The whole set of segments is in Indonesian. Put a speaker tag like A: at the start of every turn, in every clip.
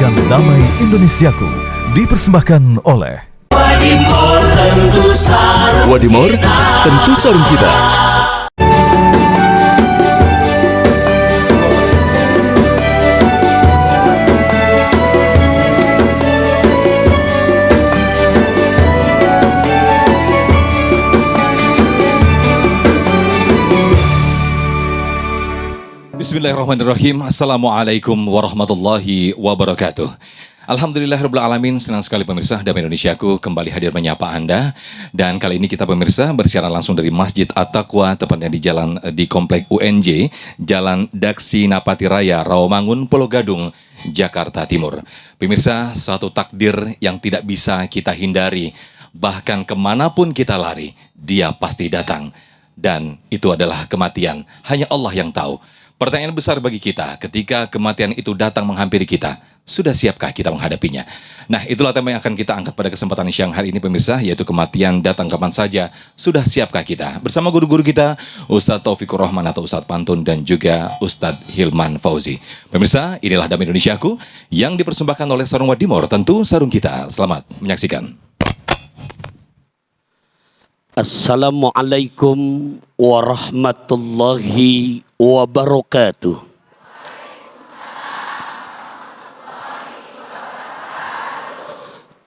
A: Saksikan Damai Indonesiaku dipersembahkan oleh
B: Wadimor tentu sarung kita.
C: Bismillahirrahmanirrahim. Assalamualaikum warahmatullahi wabarakatuh. Alhamdulillahirabbil alamin. Senang sekali pemirsa Damai Indonesiaku kembali hadir menyapa Anda. Dan kali ini kita pemirsa bersiaran langsung dari Masjid At-Taqwa, tepatnya di Komplek UNJ, Jalan Daksi Napati Raya, Rawamangun, Pulau Gadung, Jakarta Timur. Pemirsa, suatu takdir yang tidak bisa kita hindari. Bahkan kemanapun kita lari, dia pasti datang. Dan itu adalah kematian. Hanya Allah yang tahu. Pertanyaan besar bagi kita, ketika kematian itu datang menghampiri kita, sudah siapkah kita menghadapinya? Nah, itulah tema yang akan kita angkat pada kesempatan siang hari ini pemirsa, yaitu kematian datang kapan saja, sudah siapkah kita? Bersama guru-guru kita, Ustadz Taufikur Rahman atau Ustadz Pantun dan juga Ustadz Hilman Fauzi. Pemirsa, inilah Damai Indonesiaku yang dipersembahkan oleh Sarung Wadimor, tentu sarung kita. Selamat menyaksikan.
D: Assalamualaikum warahmatullahi wabarakatuh.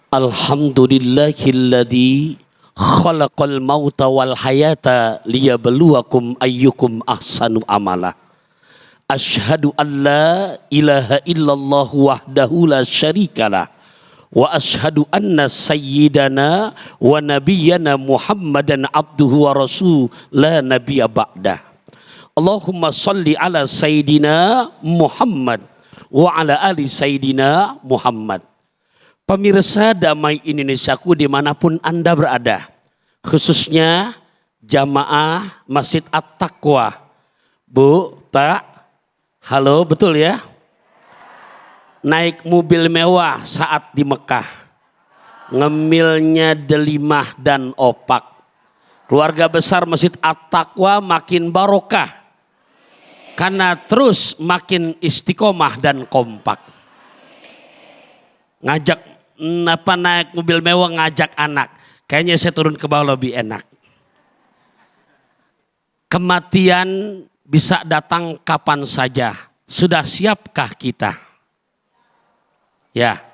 D: Alhamdulillahilladzi khalaqal mauta wal hayata liyabluwakum ayyukum ahsanu amala. Asyhadu an la ilaha illallah wahdahu la syarikalah. Wa ashhadu anna sayyidana wa nabiyyana Muhammadan abduhu wa rasul la nabiyya ba'dah. Allahumma salli ala sayyidina Muhammad wa ala ali sayyidina Muhammad. Pemirsa Damai Indonesiaku dimanapun Anda berada, khususnya jamaah Masjid At-Taqwa. Bu, Pak, halo, betul ya? Naik mobil mewah saat di Mekah, ngemilnya delimah dan opak. Keluarga besar Masjid At-Taqwa makin barokah, karena terus makin istiqomah dan kompak. Ngajak naik mobil mewah, ngajak anak, kayaknya saya turun ke bawah lebih enak. Kematian bisa datang kapan saja, sudah siapkah kita? Ya,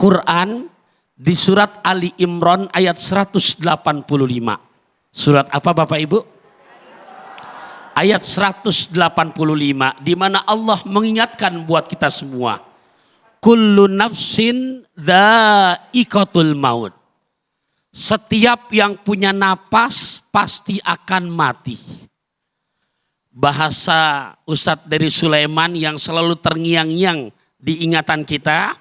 D: Quran di surat Ali Imran ayat 185. Surat apa Bapak Ibu? Ayat 185, di mana Allah mengingatkan buat kita semua. Kullu nafsin dha'iqatul maut. Setiap yang punya napas pasti akan mati. Bahasa Ustadz dari Sulaiman yang selalu terngiang-ngiang di ingatan kita,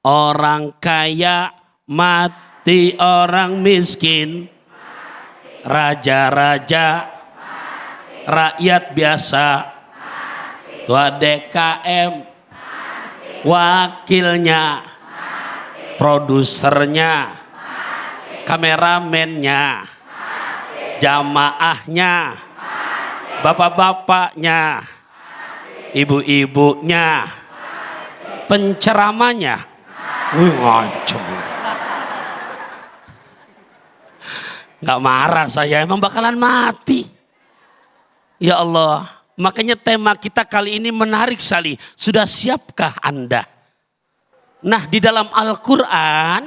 D: orang kaya mati, orang miskin mati, raja-raja mati, rakyat biasa mati, tua DKM mati, wakilnya mati, produsernya mati, kameramennya mati, jamaahnya mati, bapak-bapaknya mati, ibu-ibunya, penceramanya, wih ngancem. Gak marah saya, emang bakalan mati. Ya Allah, makanya tema kita kali ini menarik sekali. Sudah siapkah Anda? Nah, di dalam Al-Quran,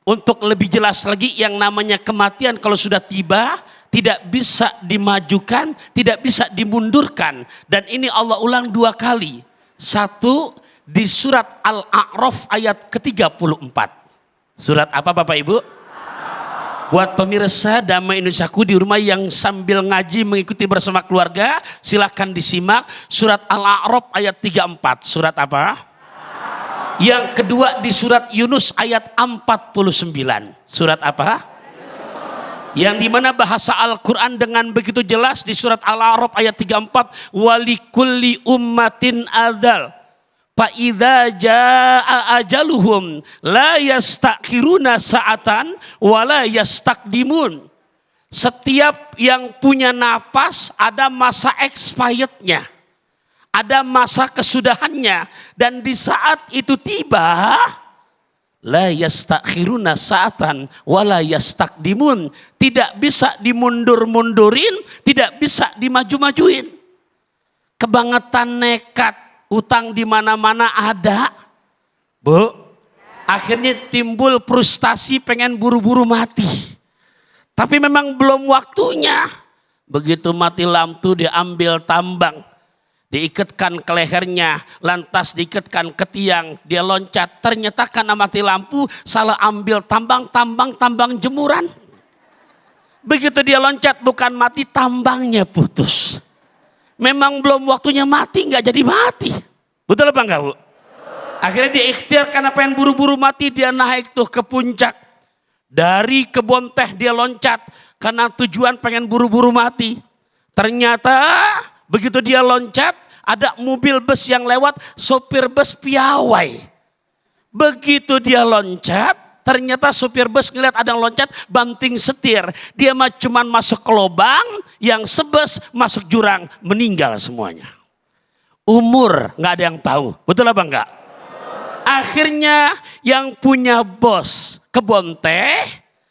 D: untuk lebih jelas lagi, yang namanya kematian kalau sudah tiba, tidak bisa dimajukan, tidak bisa dimundurkan. Dan ini Allah ulang 2 kali. Satu, di surat Al-A'raf ayat ke-34. Surat apa Bapak Ibu? Buat pemirsa Damai Indonesiaku di rumah yang sambil ngaji mengikuti bersama keluarga, silahkan disimak surat Al-A'raf ayat 34. Surat apa? Yang kedua di surat Yunus ayat 49. Surat apa? Yang dimana bahasa Al-Quran dengan begitu jelas di surat Al-A'raf ayat 34. Walikulli ummatin adzal. Fa'idza jaa ajaluhum la yastakhiruna sa'atan wa la yastaqdimun. Setiap yang punya napas ada masa expirednya. Ada masa kesudahannya. Dan di saat itu tiba, la yastakhiruna sa'atan wala yastaqdimun. Tidak bisa dimundur-mundurin, tidak bisa dimaju-majuin. Kebangetan nekat, utang di mana-mana ada. Bu, akhirnya timbul frustasi pengen buru-buru mati. Tapi memang belum waktunya. Begitu mati lampu diambil tambang. Diikatkan ke lehernya, lantas diikatkan ke tiang, dia loncat. Ternyata karena mati lampu, salah ambil tambang jemuran. Begitu dia loncat bukan mati, tambangnya putus. Memang belum waktunya mati, nggak jadi mati. Betul apa enggak, Bu? Akhirnya dia ikhtiar karena pengen buru-buru mati, dia naik tuh ke puncak. Dari kebun teh dia loncat karena tujuan pengen buru-buru mati. Ternyata begitu dia loncat, ada mobil bus yang lewat, sopir bus piawai. Begitu dia loncat, ternyata sopir bus ngeliat ada yang loncat, banting setir. Dia cuman masuk ke lubang, yang sebes masuk jurang, meninggal semuanya. Umur nggak ada yang tahu, betul apa enggak? Akhirnya yang punya bos kebun teh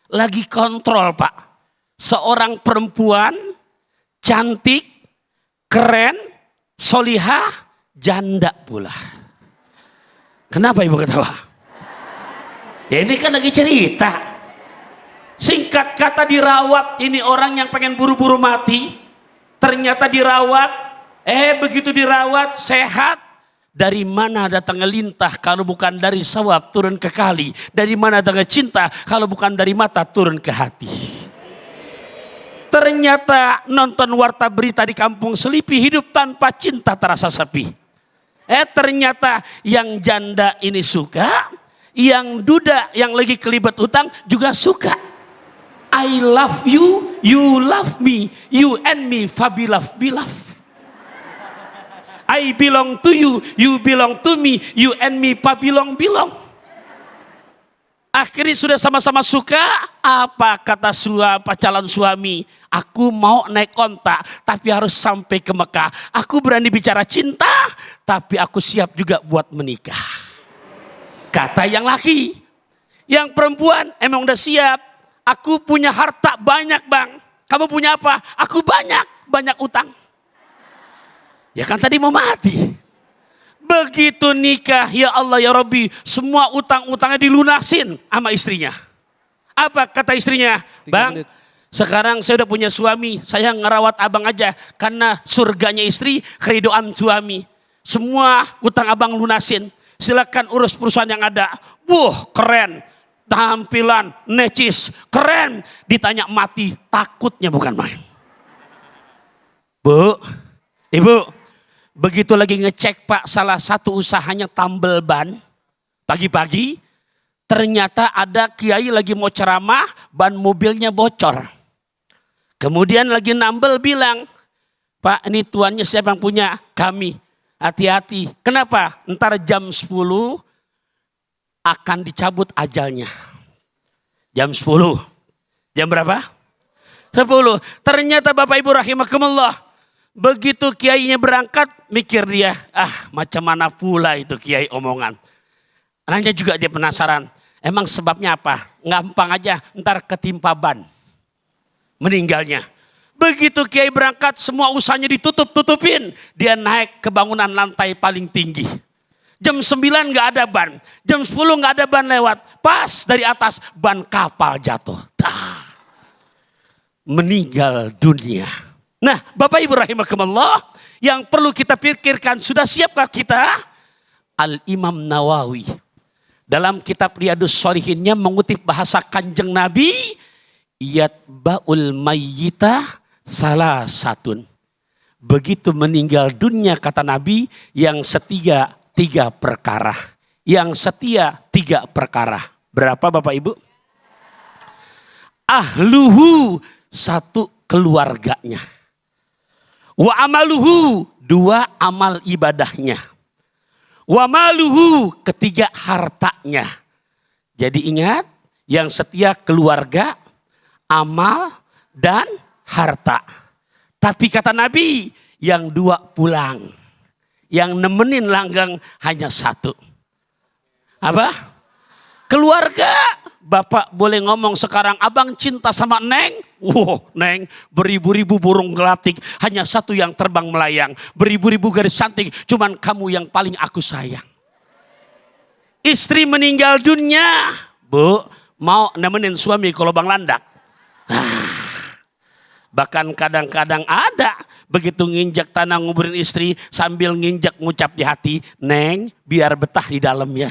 D: lagi kontrol, Pak. Seorang perempuan cantik, keren, solihah, janda pula. Kenapa ibu ketawa? Ya ini kan lagi cerita. Singkat kata dirawat, ini orang yang pengen buru-buru mati. Ternyata dirawat, begitu dirawat sehat. Dari mana datangnya lintah kalau bukan dari sawah turun ke kali. Dari mana datangnya cinta kalau bukan dari mata turun ke hati. Ternyata nonton warta berita di kampung Selipi, hidup tanpa cinta terasa sepi. Ternyata yang janda ini suka, yang duda yang lagi kelibet utang juga suka. I love you, you love me, you and me, fabilaf bilaf. I belong to you, you belong to me, you and me, pabilong bilong. Akhirnya sudah sama-sama suka. Apa kata calon suami? Aku mau naik onta, tapi harus sampai ke Mekah. Aku berani bicara cinta, tapi aku siap juga buat menikah. Kata yang laki. Yang perempuan emang udah siap. Aku punya harta banyak, Bang. Kamu punya apa? Aku banyak utang. Ya kan tadi mau mati. Begitu nikah, ya Allah ya Rabbi, semua utang-utangnya dilunasin sama istrinya. Apa kata istrinya? Bang, sekarang saya udah punya suami, saya ngerawat abang aja. Karena surganya istri, keridoan suami. Semua utang abang lunasin. Silakan urus perusahaan yang ada. Keren. Tampilan, necis, keren. Ditanya mati, takutnya bukan main. Bu, Ibu. Begitu lagi ngecek, Pak, salah satu usahanya tambal ban. Pagi-pagi ternyata ada kiai lagi mau ceramah, ban mobilnya bocor. Kemudian lagi nambel bilang, Pak, ini tuannya siapa yang punya? Kami. Hati-hati. Kenapa? Ntar jam 10 akan dicabut ajalnya. Jam 10. Jam berapa? 10. Ternyata Bapak Ibu rahimakumullah. Begitu kiainya berangkat, mikir dia, macam mana pula itu kiai omongan. Nanya juga dia penasaran, emang sebabnya apa? Gampang aja, ntar ketimpa ban. Meninggalnya. Begitu kiai berangkat, semua usahanya ditutupin. Dia naik ke bangunan lantai paling tinggi. Jam 9 gak ada ban, jam 10 gak ada ban lewat. Pas dari atas, ban kapal jatuh. Meninggal dunia. Nah, Bapak Ibu rahimakumullah, yang perlu kita pikirkan, sudah siapkah kita? Al-Imam Nawawi dalam kitab Riyadhus Shalihinnya mengutip bahasa Kanjeng Nabi, yatba'ul mayyita salasatun. Begitu meninggal dunia kata Nabi, yang setia 3 perkara. Yang setia 3 perkara. Berapa Bapak Ibu? Ahluhu, 1 keluarganya. Wa amaluhu, 2 amal ibadahnya. Wa maluhu, 3 hartanya. Jadi ingat, yang setia keluarga, amal, dan harta. Tapi kata Nabi, yang 2 pulang. Yang nemenin langgeng hanya satu. Apa? Keluarga. Bapak boleh ngomong sekarang, abang cinta sama Neng. Wow, Neng, beribu-ribu burung gelatik, hanya satu yang terbang melayang. Beribu-ribu garis cantik, cuman kamu yang paling aku sayang. Istri meninggal dunia, Bu, mau nemenin suami kalau bang landak. Bahkan kadang-kadang ada, begitu nginjak tanah nguburin istri, sambil nginjak ngucap di hati, Neng, biar betah di dalamnya.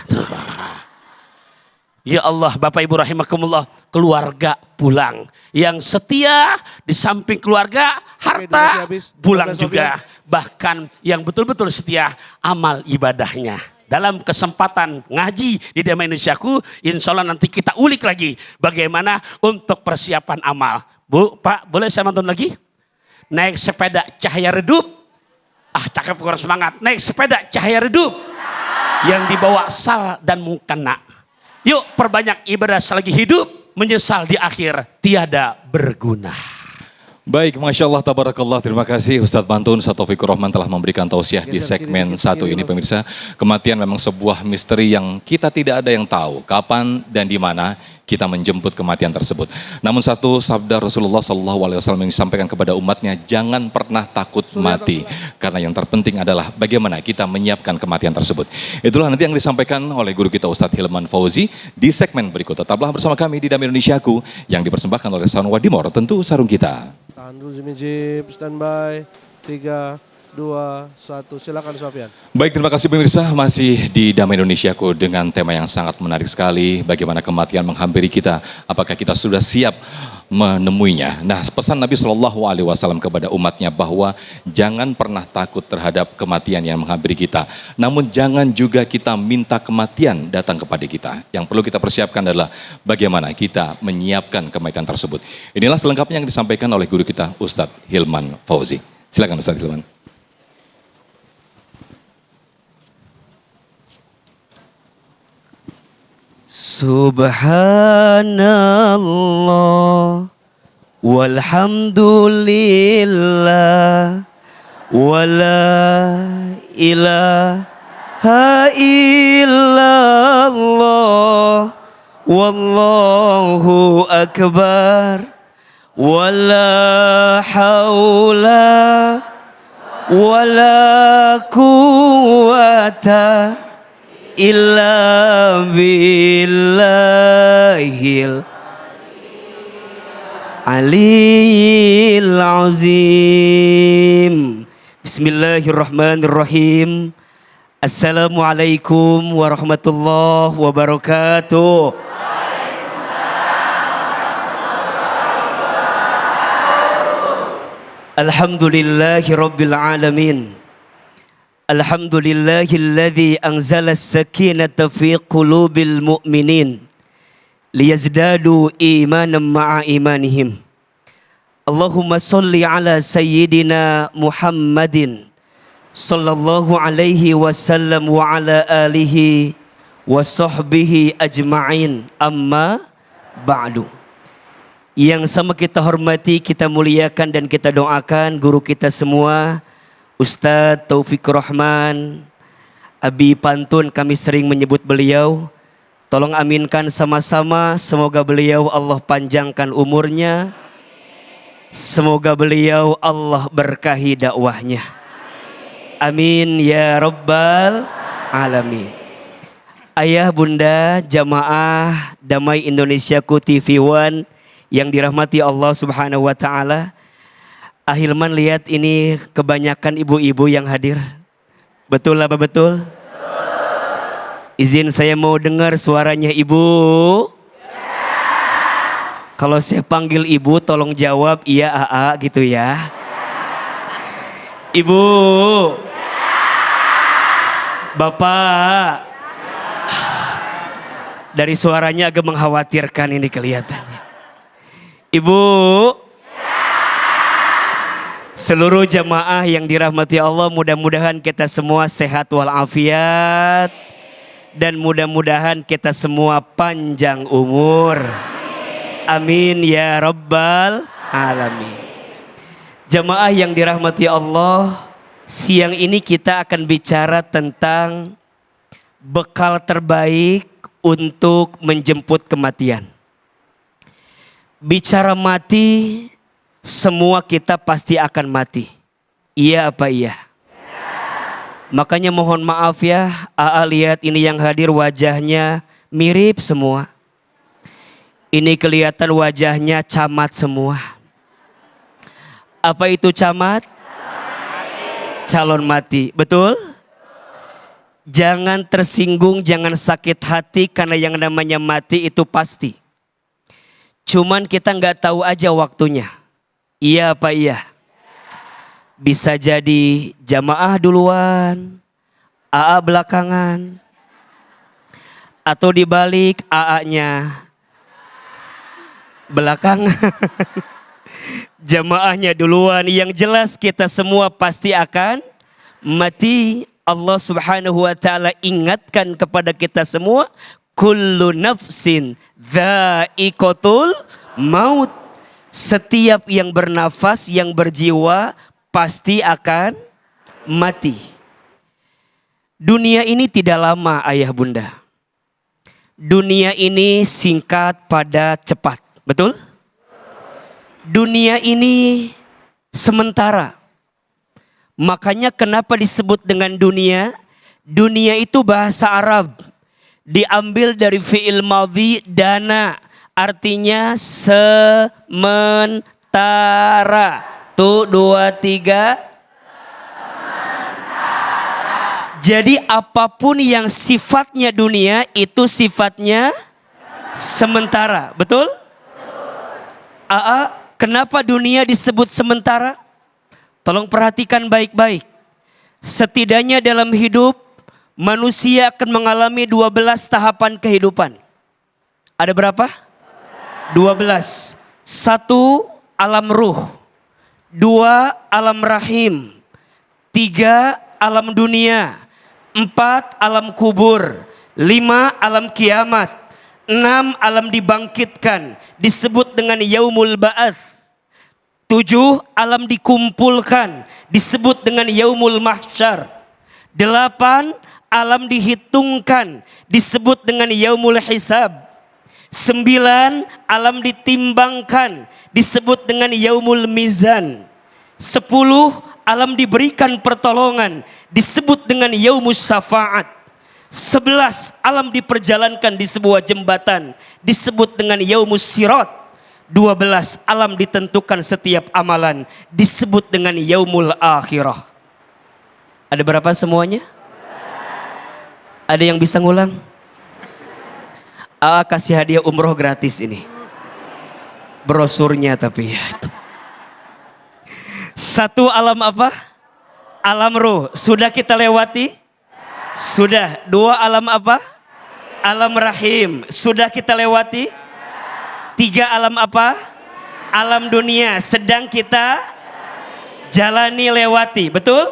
D: Ya Allah, Bapak Ibu rahimakumullah, keluarga pulang. Yang setia di samping keluarga, harta pulang juga. Bahkan yang betul-betul setia, amal ibadahnya. Dalam kesempatan ngaji di Damai Indonesiaku, insya Allah nanti kita ulik lagi bagaimana untuk persiapan amal. Bu, Pak, boleh saya nonton lagi? Naik sepeda cahaya redup. Cakep, kurang semangat. Naik sepeda cahaya redup. Yang dibawa sal dan mukena. Yuk perbanyak ibadah selagi hidup, menyesal di akhir tiada berguna.
C: Baik, Masya Allah, Tabarakallah. Terima kasih Ustadz Bantun, Ustadz Taufikur Rahman telah memberikan tausiah di segmen 1 ini pemirsa. Kematian memang sebuah misteri yang kita tidak ada yang tahu kapan dan di mana kita menjemput kematian tersebut. Namun satu sabda Rasulullah SAW yang disampaikan kepada umatnya, jangan pernah takut mati. Karena yang terpenting adalah bagaimana kita menyiapkan kematian tersebut. Itulah nanti yang disampaikan oleh guru kita Ustadz Hilman Fauzi di segmen berikut. Tetaplah bersama kami di Damai Indonesiaku yang dipersembahkan oleh Sarung Wadimor, tentu sarung kita.
E: Tahan dulu Jimmy, standby, 3, 2, 1, silakan Sofyan.
C: Baik, terima kasih pemirsa, masih di Damai Indonesiaku dengan tema yang sangat menarik sekali, bagaimana kematian menghampiri kita, apakah kita sudah siap menemuinya. Nah, pesan Nabi SAW kepada umatnya bahwa jangan pernah takut terhadap kematian yang menghampiri kita, namun jangan juga kita minta kematian datang kepada kita. Yang perlu kita persiapkan adalah bagaimana kita menyiapkan kematian tersebut. Inilah selengkapnya yang disampaikan oleh guru kita Ustadz Hilman Fauzi. Silakan Ustadz Hilman.
F: Subhanallah walhamdulillah wala ilaha illallah wallahu akbar wala haula wala quwata illa billahil aliyil azim. Bismillahirrahmanirrahim. Assalamualaikum warahmatullahi wabarakatuh. Alhamdulillahi rabbil alamin. Alhamdulillahilladzi anzala as-sakinata fi qulubil mu'minin liyazdadu imanan ma'a imanihim. Allahumma salli ala sayyidina Muhammadin sallallahu alaihi wasallam wa ala alihi wa sahbihi ajma'in, amma ba'du. Yang sama kita hormati, kita muliakan dan kita doakan guru kita semua, Ustadz Taufikur Rahman, Abi Pantun, kami sering menyebut beliau. Tolong aminkan sama-sama, semoga beliau Allah panjangkan umurnya. Semoga beliau Allah berkahi dakwahnya. Amin ya Rabbal Alamin. Ayah, bunda, jamaah Damai Indonesiaku TV One yang dirahmati Allah Subhanahu wa Ta'ala. Hilman, lihat ini kebanyakan ibu-ibu yang hadir. Betul apa betul? Izin saya mau dengar suaranya ibu. Kalau saya panggil ibu tolong jawab iya aa gitu ya. Ibu. Bapak. Dari suaranya agak mengkhawatirkan ini kelihatannya. Ibu. Seluruh jamaah yang dirahmati Allah, mudah-mudahan kita semua sehat walafiat dan mudah-mudahan kita semua panjang umur. Amin ya Rabbal Alamin. Jamaah yang dirahmati Allah, Siang ini kita akan bicara tentang bekal terbaik untuk menjemput kematian. Bicara mati, semua kita pasti akan mati. Iya apa iya? Makanya mohon maaf ya, AA lihat ini yang hadir wajahnya mirip semua. Ini kelihatan wajahnya camat semua. Apa itu camat? Calon mati, betul? Jangan tersinggung, jangan sakit hati karena yang namanya mati itu pasti. Cuman kita nggak tahu aja waktunya. Iya apa iya? Bisa jadi jamaah duluan, AA belakangan. Atau dibalik AA-nya belakangan. Jamaahnya duluan. Yang jelas kita semua pasti akan mati. Allah subhanahu wa ta'ala ingatkan kepada kita semua. Kullu nafsin dha'iqatul maut. Setiap yang bernafas, yang berjiwa pasti akan mati. Dunia ini tidak lama ayah bunda. Dunia ini singkat, padat, cepat. Betul? Dunia ini sementara. Makanya kenapa disebut dengan dunia? Dunia itu bahasa Arab. Diambil dari fi'il madhi dana. Artinya sementara. Tuh 2, 3. Jadi apapun yang sifatnya dunia itu sifatnya sementara. Betul? Kenapa dunia disebut sementara? Tolong perhatikan baik-baik. Setidaknya dalam hidup manusia akan mengalami 12 tahapan kehidupan. Ada berapa? 12. 1 alam ruh. 2 alam rahim. 3 alam dunia. 4 alam kubur. 5 alam kiamat. 6 alam dibangkitkan. Disebut dengan yaumul ba'ats. 7 alam dikumpulkan. Disebut dengan yaumul mahsyar. 8 alam dihitungkan. Disebut dengan yaumul hisab. 9 alam ditimbangkan. Disebut dengan yaumul mizan. 10 alam diberikan pertolongan. Disebut dengan yaumus syafaat. 11 alam diperjalankan di sebuah jembatan. Disebut dengan yaumus sirat. 12 alam ditentukan setiap amalan. Disebut dengan yaumul akhirah. Ada berapa semuanya? Ada yang bisa ngulang? AA kasih hadiah umroh gratis ini. Brosurnya tapi ya. 1 alam apa? Alam ruh. Sudah kita lewati? Sudah. 2 alam apa? Alam rahim. Sudah kita lewati? 3 alam apa? Alam dunia. Sedang kita jalani lewati. Betul?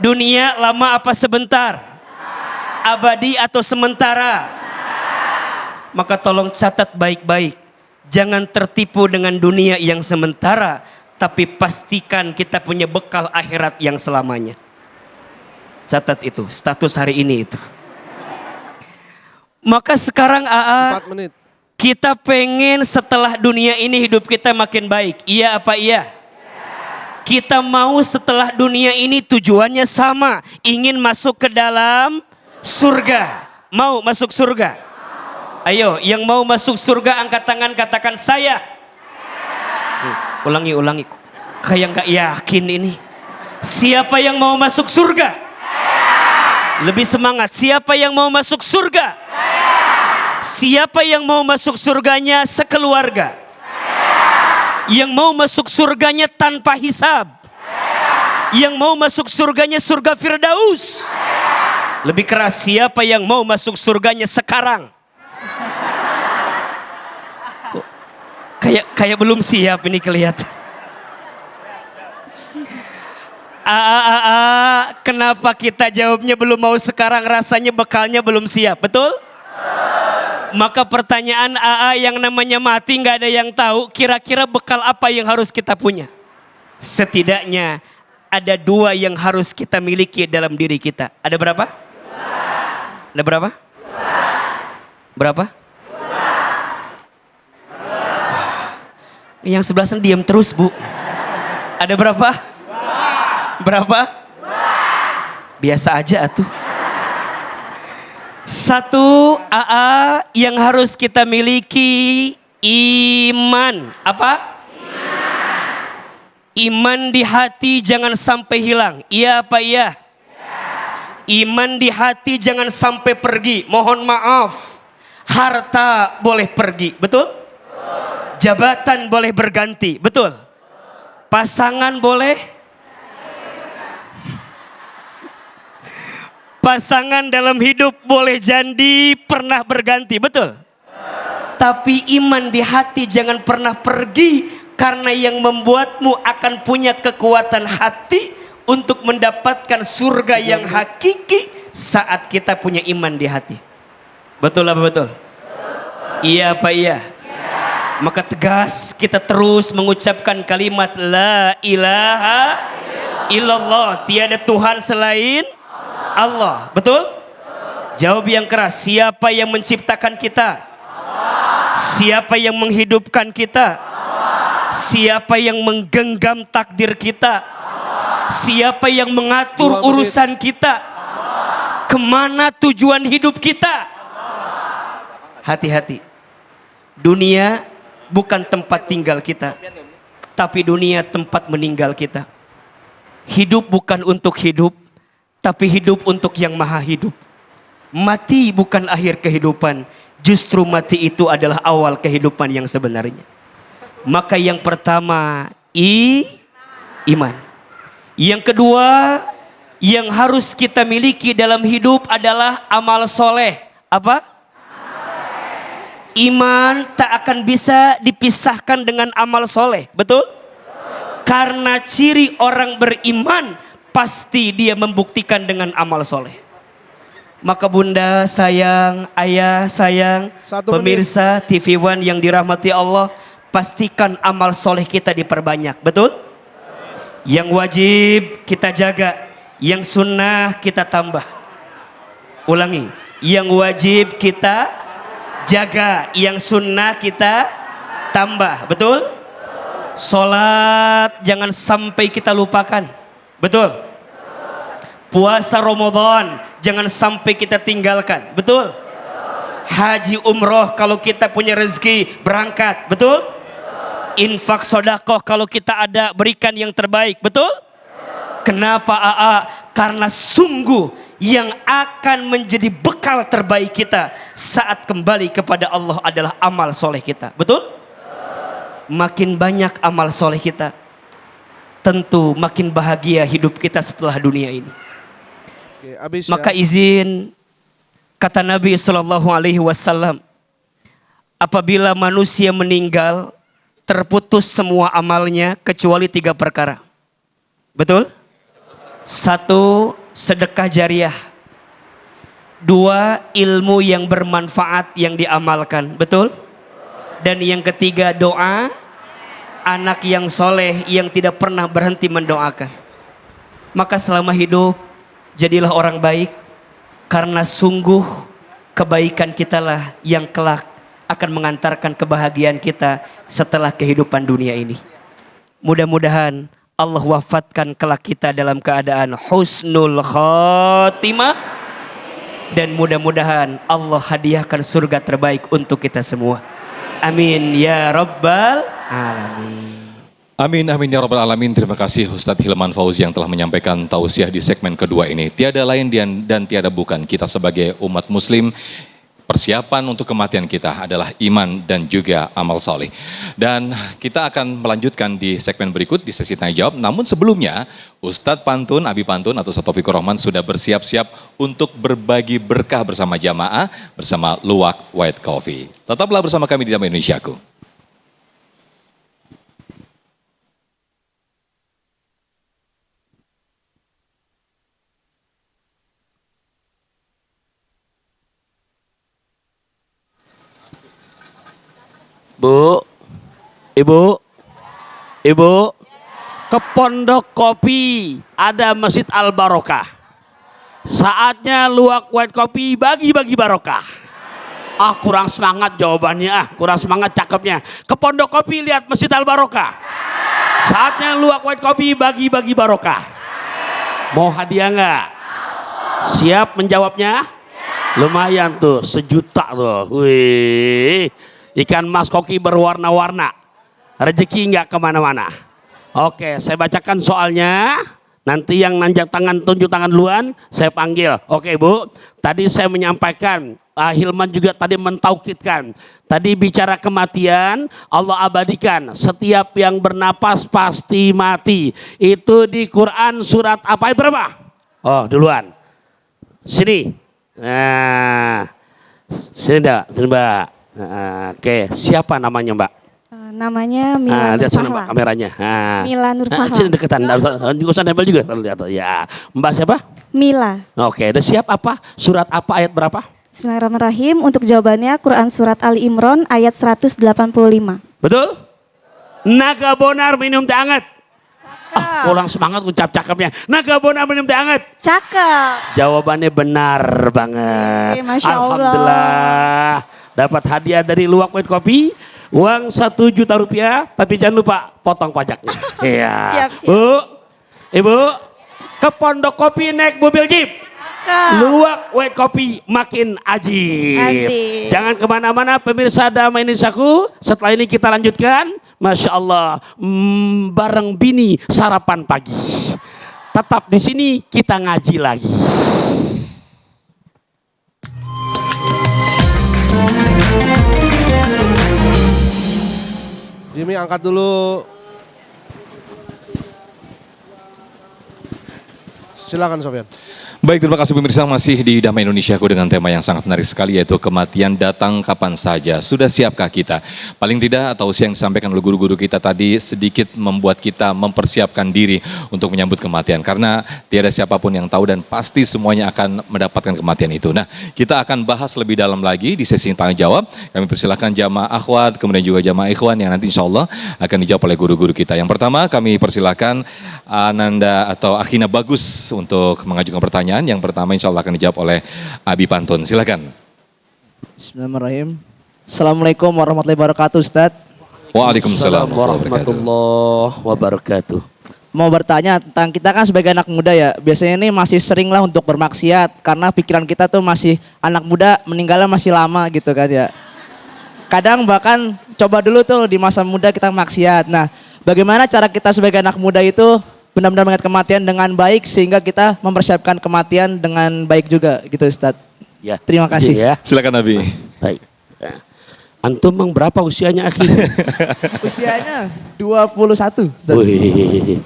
F: Dunia lama apa sebentar? Abadi atau sementara? Maka tolong catat baik-baik. Jangan tertipu dengan dunia yang sementara. Tapi pastikan kita punya bekal akhirat yang selamanya. Catat itu. Status hari ini itu. Maka sekarang AA.
E: 4 menit.
F: Kita pengen setelah dunia ini hidup kita makin baik. Iya apa iya? Kita mau setelah dunia ini tujuannya sama. Ingin masuk ke dalam surga. Mau masuk surga? Ayo, yang mau masuk surga angkat tangan katakan saya. Ulangi. Kayak gak yakin ini. Siapa yang mau masuk surga? Lebih semangat. Siapa yang mau masuk surga? Siapa yang mau masuk surganya sekeluarga? Yang mau masuk surganya tanpa hisab? Yang mau masuk surganya surga Firdaus? Lebih keras, siapa yang mau masuk surganya sekarang? Kayak belum siap ini kelihatan. Kenapa kita jawabnya belum mau sekarang? Rasanya bekalnya belum siap, betul? Maka pertanyaan AA yang namanya mati nggak ada yang tahu. Kira-kira bekal apa yang harus kita punya? Setidaknya ada dua yang harus kita miliki dalam diri kita. Ada berapa? Ada berapa? Berapa? Yang sebelah sana diam terus, Bu. Ada berapa? Berapa? Biasa aja atuh. Satu, AA yang harus kita miliki iman. Apa? Iman di hati jangan sampai hilang. Iya apa iya? Iman di hati jangan sampai pergi. Mohon maaf, harta boleh pergi, betul? Jabatan boleh berganti, betul? Pasangan boleh? Pasangan dalam hidup boleh jadi pernah berganti, betul? Tapi iman di hati jangan pernah pergi, karena yang membuatmu akan punya kekuatan hati untuk mendapatkan surga yang hakiki saat kita punya iman di hati. Betul apa betul? Iya apa iya? Maka tegas kita terus mengucapkan kalimat la ilaha illallah, tiada Tuhan selain Allah. Betul? Jawab yang keras. Siapa yang menciptakan kita? Siapa yang menghidupkan kita? Siapa yang menggenggam takdir kita? Siapa yang mengatur urusan kita? Kemana tujuan hidup kita? Hati-hati. Dunia bukan tempat tinggal kita, tapi dunia tempat meninggal kita. Hidup bukan untuk hidup, tapi hidup untuk yang maha hidup. Mati bukan akhir kehidupan, justru mati itu adalah awal kehidupan yang sebenarnya. Maka yang pertama, iman. Yang kedua, yang harus kita miliki dalam hidup adalah amal soleh. Apa? Iman tak akan bisa dipisahkan dengan amal soleh, betul? Karena ciri orang beriman pasti dia membuktikan dengan amal soleh. Maka bunda sayang, ayah sayang, pemirsa TV One yang dirahmati Allah, pastikan amal soleh kita diperbanyak, betul? Yang wajib kita jaga, yang sunnah kita tambah. Ulangi, yang wajib kita jaga, yang sunnah kita tambah, betul? Sholat jangan sampai kita lupakan, betul? Puasa Ramadan jangan sampai kita tinggalkan, betul? Haji umroh kalau kita punya rezeki berangkat, betul? Infak sodakoh kalau kita ada berikan yang terbaik, betul? Kenapa AA? Karena sungguh yang akan menjadi bekal terbaik kita saat kembali kepada Allah adalah amal soleh kita, betul? Makin banyak amal soleh kita, tentu makin bahagia hidup kita setelah dunia ini. Oke, maka izin kata Nabi SAW, apabila manusia meninggal terputus semua amalnya kecuali 3 perkara, betul? 1, sedekah jariah. 2, ilmu yang bermanfaat yang diamalkan, betul? Dan yang ketiga, doa anak yang soleh yang tidak pernah berhenti mendoakan. Maka selama hidup jadilah orang baik, karena sungguh kebaikan kitalah yang kelak akan mengantarkan kebahagiaan kita setelah kehidupan dunia ini. Mudah-mudahan Allah wafatkan kelak kita dalam keadaan husnul khotimah, dan mudah-mudahan Allah hadiahkan surga terbaik untuk kita semua. Amin ya rabbal alamin.
C: Amin, amin ya rabbal alamin. Terima kasih Ustadz Hilman Fauzi yang telah menyampaikan tausiah di segmen kedua ini. Tiada lain dan tiada bukan, kita sebagai umat muslim, persiapan untuk kematian kita adalah iman dan juga amal soleh. Dan kita akan melanjutkan di segmen berikut di sesi tanya jawab. Namun sebelumnya Ustadz Pantun, Abi Pantun atau Ustadz Taufikur Rahman sudah bersiap-siap untuk berbagi berkah bersama jamaah bersama Luwak White Coffee. Tetaplah bersama kami di Damai Indonesiaku.
D: Bu, ibu, ke Pondok Kopi ada Masjid Al Barokah. Saatnya luwak white kopi bagi-bagi barokah. Ah kurang semangat jawabannya, kurang semangat cakepnya. Ke Pondok Kopi lihat Masjid Al Barokah. Saatnya luwak white kopi bagi-bagi barokah. Mau hadiah nggak? Siap menjawabnya? Lumayan tuh, 1 juta tuh. Wih, ikan mas koki berwarna-warna. Rezeki nggak kemana-mana. Oke, saya bacakan soalnya. Nanti yang nanjak tangan, tunjuk tangan duluan, saya panggil. Oke Bu, tadi saya menyampaikan, Hilman juga tadi mentaukidkan. Tadi bicara kematian, Allah abadikan. Setiap yang bernapas pasti mati. Itu di Quran surat apa berapa? Oh duluan. Sini. Nah, sini Mbak. Oke, siapa namanya Mbak?
G: Namanya Mila
D: lihat sana
G: Nurfahla.
D: kameranya.
G: Mila Nurfahla.
D: Sini deketan. Juga usah nempel juga. Lihat ya. Mbak siapa?
G: Mila.
D: Oke, udah siap apa? Surat apa ayat berapa?
G: Bismillahirrahmanirrahim. Untuk jawabannya Quran surat Ali Imran ayat 185.
D: Betul? Naga bonar minum teh anget. Kurang semangat ucap cakepnya. Naga bonar minum teh anget.
G: Cakep.
D: Jawabannya benar banget.
G: Masya Allah.
D: Alhamdulillah. Dapat hadiah dari Luwak White Kopi. Uang 1 juta rupiah, tapi jangan lupa potong pajaknya. Iya.
G: Siap.
D: Bu, Ibu, ke Pondok Kopi naik mobil jeep. Luwak White Kopi makin ajib. Jangan kemana-mana pemirsa Damai Indonesiaku. Setelah ini kita lanjutkan. Masya Allah, bareng bini sarapan pagi. Tetap di sini kita ngaji lagi.
E: Jimmy angkat dulu. Silakan Sofyan.
C: Baik, terima kasih pemirsa, masih di Damai Indonesiaku dengan tema yang sangat menarik sekali, yaitu kematian datang kapan saja. Sudah siapkah kita? Paling tidak, atau yang disampaikan oleh guru-guru kita tadi sedikit membuat kita mempersiapkan diri untuk menyambut kematian. Karena tiada siapapun yang tahu dan pasti semuanya akan mendapatkan kematian itu. Nah, kita akan bahas lebih dalam lagi di sesi tanya jawab. Kami persilakan jamaah akhwat, kemudian juga jamaah ikhwan yang nanti insya Allah akan dijawab oleh guru-guru kita. Yang pertama, kami persilakan Ananda atau Akhina Bagus untuk mengajukan pertanyaan. Yang pertama insya Allah akan dijawab oleh Abi Pantun. Silakan.
H: Bismillahirrahmanirrahim. Assalamualaikum warahmatullahi wabarakatuh, Ustadz.
C: Waalaikumsalam
D: warahmatullahi wabarakatuh.
H: Mau bertanya tentang kita kan sebagai anak muda ya, biasanya ini masih sering lah untuk bermaksiat karena pikiran kita tuh masih anak muda, meninggalnya masih lama gitu kan ya. Kadang bahkan coba dulu tuh di masa muda kita maksiat. Nah, bagaimana cara kita sebagai anak muda itu benar-benar mengingat kematian dengan baik sehingga kita mempersiapkan kematian dengan baik juga gitu Ustadz.
D: Ya,
H: terima kasih.
D: Ya.
C: Silakan Nabi.
D: Baik. Ya. Antum memang berapa usianya Akhi?
H: Usianya 21. Ustadz.
D: Wih,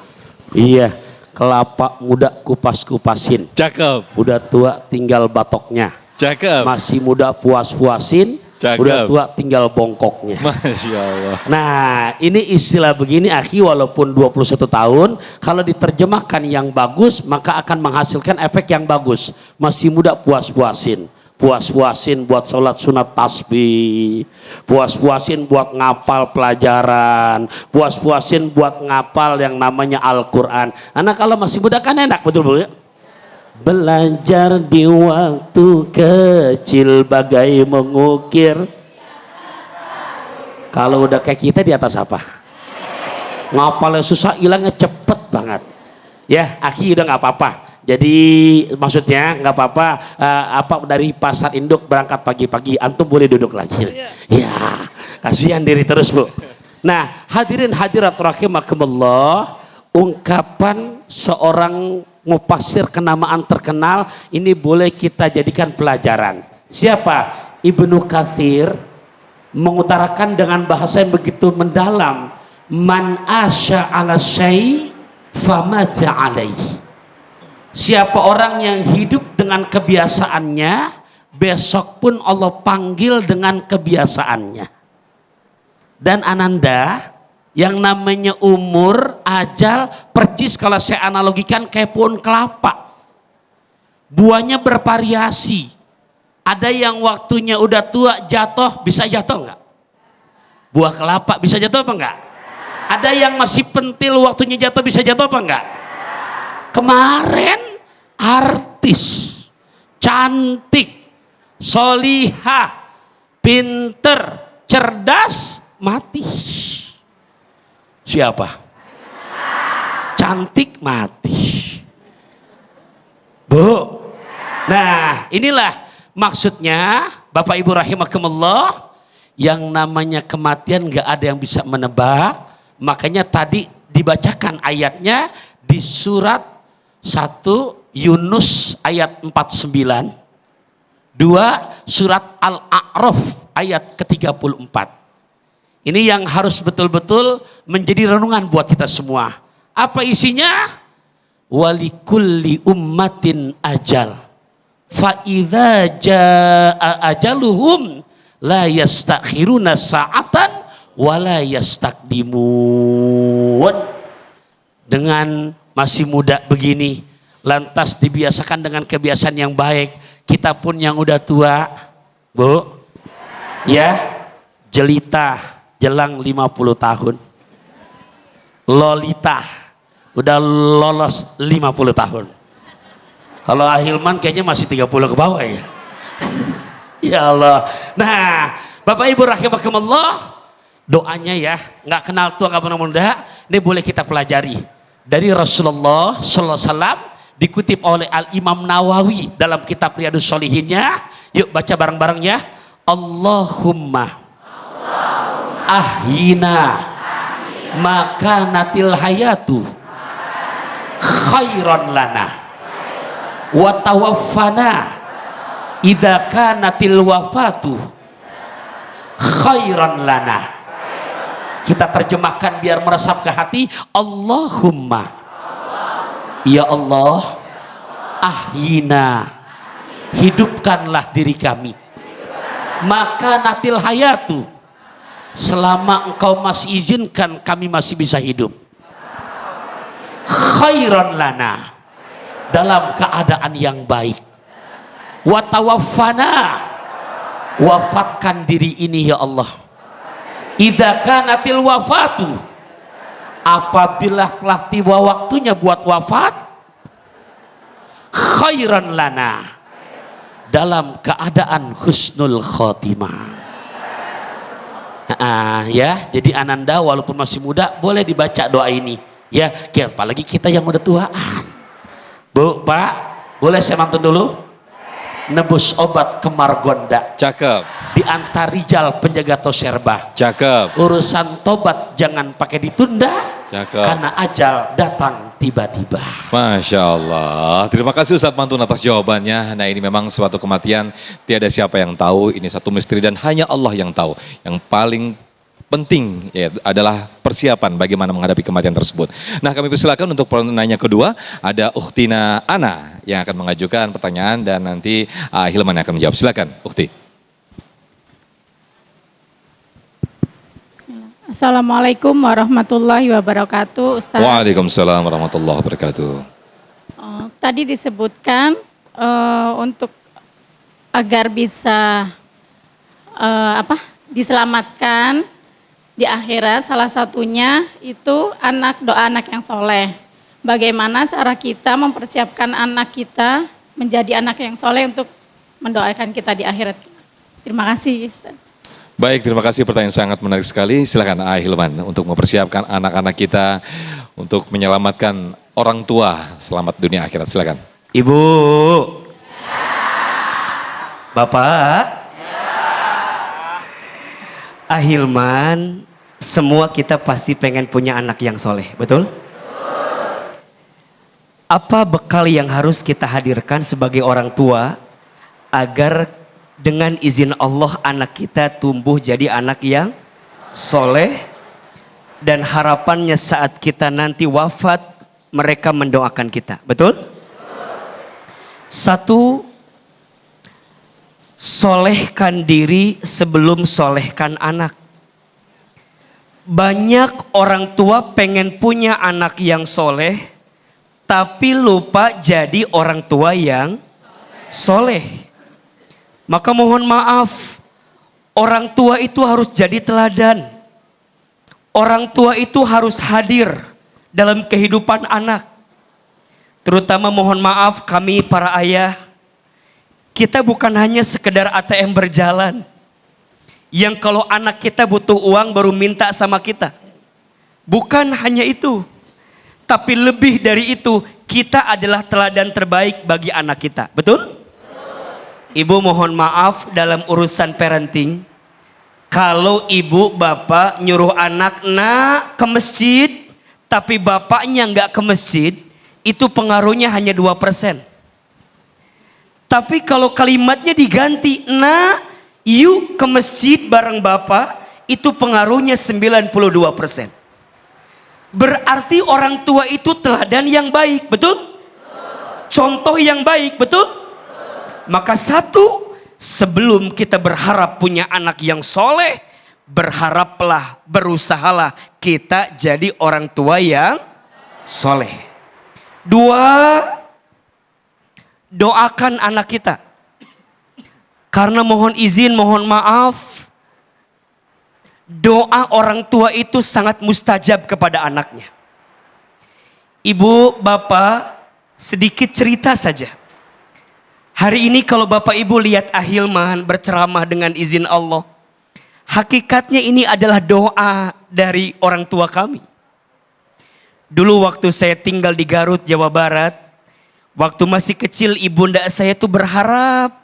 D: iya, kelapa muda kupas-kupasin.
C: Cakep.
D: Udah tua tinggal batoknya.
C: Cakep.
D: Masih muda puas-puasin.
C: Cakep.
D: Udah tua tinggal bongkoknya.
C: Masya Allah.
D: Nah, ini istilah begini Akhi, walaupun 21 tahun, kalau diterjemahkan yang bagus, maka akan menghasilkan efek yang bagus. Masih muda puas-puasin. Puas-puasin buat sholat sunat tasbih. Puas-puasin buat ngapal pelajaran. Puas-puasin buat ngapal yang namanya Al-Quran. Karena kalau masih muda kan enak, betul-betul ya? Belajar di waktu kecil bagai mengukir. Kalau udah kayak kita di atas apa? Ngapalnya susah, hilangnya cepet banget. Ya, Akhi udah nggak apa-apa. Jadi maksudnya nggak apa-apa. Apa dari pasar induk berangkat pagi-pagi, antum boleh duduk lagi. Ya, kasihan diri terus Bu. Nah, hadirin hadirat rahimakumullah, ungkapan seorang mufassir kenamaan terkenal ini boleh kita jadikan pelajaran. Siapa? Ibnu Katsir mengutarakan dengan bahasa yang begitu mendalam, man asya ala syai famata alaihi. Siapa orang yang hidup dengan kebiasaannya, besok pun Allah panggil dengan kebiasaannya. Dan Ananda, yang namanya umur, ajal, percis kalau saya analogikan kayak pohon kelapa. Buahnya bervariasi. Ada yang waktunya udah tua jatuh, bisa jatuh enggak? Buah kelapa bisa jatuh apa enggak? Ada yang masih pentil waktunya jatuh, bisa jatuh apa enggak? Kemarin artis, cantik, solihah, pinter, cerdas, mati. Siapa? Cantik mati. Bu. Nah, inilah maksudnya Bapak Ibu rahimakumullah, yang namanya kematian gak ada yang bisa menebak. Makanya tadi dibacakan ayatnya di surat 1 Yunus ayat 49, 2 surat Al-A'raf ayat ke-34. Ini yang harus betul-betul menjadi renungan buat kita semua. Apa isinya? Walikulli ummatin ajal, fa idza jaa ajaluhum la yastakhiruna sa'atan wa la yastaqdimun. Dengan masih muda begini, lantas dibiasakan dengan kebiasaan yang baik. Kita pun yang udah tua, Bu, ya, jelita jelang 50 tahun. Lolita udah lolos 50 tahun. Kalau Ahilman kayaknya masih 30 ke bawah ya. Ya Allah. Nah, Bapak Ibu rahimakumullah, doanya ya, nggak kenal tua nggak pernah muda, ini boleh kita pelajari dari Rasulullah Sallallahu Alaihi Wasallam, dikutip oleh Al Imam Nawawi dalam kitab Riyadhus Shalihinnya. Yuk baca bareng-bareng ya. Allahumma ahyina maka natil hayatu khairan lana wa tawaffana idza kanatil wafatu khairan lana. Kita terjemahkan biar meresap ke hati. Allahumma, ya Allah, ahyina, hidupkanlah diri kami, maka natil hayatu, selama engkau masih izinkan kami masih bisa hidup, khairan lana, dalam keadaan yang baik, wa tawaffana, wafatkan diri ini ya Allah, idza kanatil wafatu, apabila telah tiba waktunya buat wafat, khairan lana, dalam keadaan husnul khotimah. Ya, jadi Ananda walaupun masih muda boleh dibaca doa ini ya, apalagi kita yang udah tuaan. Bu, Pak, boleh saya mantun dulu? Nebus obat kemar gonda,
C: Cakep.
D: di antar rijal penjaga toserba.
C: Cakep.
D: Urusan tobat jangan pakai ditunda,
C: Cakep.
D: karena ajal datang tiba-tiba.
C: Masya Allah. Terima kasih Ustadz Mantun atas jawabannya. Nah, ini memang suatu kematian tiada siapa yang tahu. Ini satu misteri dan hanya Allah yang tahu. Yang paling penting ya, adalah persiapan bagaimana menghadapi kematian tersebut. Nah, kami persilakan untuk penanya kedua, ada Ukhtina Ana yang akan mengajukan pertanyaan dan nanti Hilman yang akan menjawab. Silakan, Ukhti.
I: Assalamualaikum warahmatullahi wabarakatuh, Ustaz.
C: Waalaikumsalam warahmatullahi wabarakatuh.
I: Tadi disebutkan untuk agar bisa diselamatkan di akhirat, salah satunya itu doa anak yang soleh. Bagaimana cara kita mempersiapkan anak kita menjadi anak yang soleh untuk mendoakan kita di akhirat? Terima kasih, Ustaz.
C: Baik, terima kasih, pertanyaan sangat menarik sekali. Silakan Hilman untuk mempersiapkan anak-anak kita untuk menyelamatkan orang tua selamat dunia akhirat. Silakan.
F: Ibu, Bapak, Ahilman, semua kita pasti pengen punya anak yang soleh, betul? Apa bekal yang harus kita hadirkan sebagai orang tua agar dengan izin Allah anak kita tumbuh jadi anak yang soleh dan harapannya saat kita nanti wafat mereka mendoakan kita, betul? Satu, solehkan diri sebelum solehkan anak. Banyak orang tua pengen punya anak yang soleh, tapi lupa jadi orang tua yang soleh. Maka mohon maaf, orang tua itu harus jadi teladan. Orang tua itu harus hadir dalam kehidupan anak. Terutama mohon maaf kami para ayah, kita bukan hanya sekedar ATM berjalan. Yang kalau anak kita butuh uang baru minta sama kita. Bukan hanya itu. Tapi lebih dari itu, kita adalah teladan terbaik bagi anak kita. Betul? Ibu mohon maaf dalam urusan parenting. Kalau ibu bapak nyuruh anak nak ke masjid, tapi bapaknya nggak ke masjid, itu pengaruhnya hanya 2%. Tapi kalau kalimatnya diganti, nak yuk ke masjid bareng bapak, itu pengaruhnya 92%. Berarti orang tua itu teladan yang baik, betul? Contoh yang baik, betul? Maka satu, sebelum kita berharap punya anak yang soleh, berharaplah, berusahalah kita jadi orang tua yang soleh. Dua, doakan anak kita. Karena mohon izin, mohon maaf, doa orang tua itu sangat mustajab kepada anaknya. Ibu, bapak, sedikit cerita saja. Hari ini kalau bapak ibu lihat Ahilman berceramah dengan izin Allah, hakikatnya ini adalah doa dari orang tua kami. Dulu waktu saya tinggal di Garut, Jawa Barat, waktu masih kecil ibunda saya tuh berharap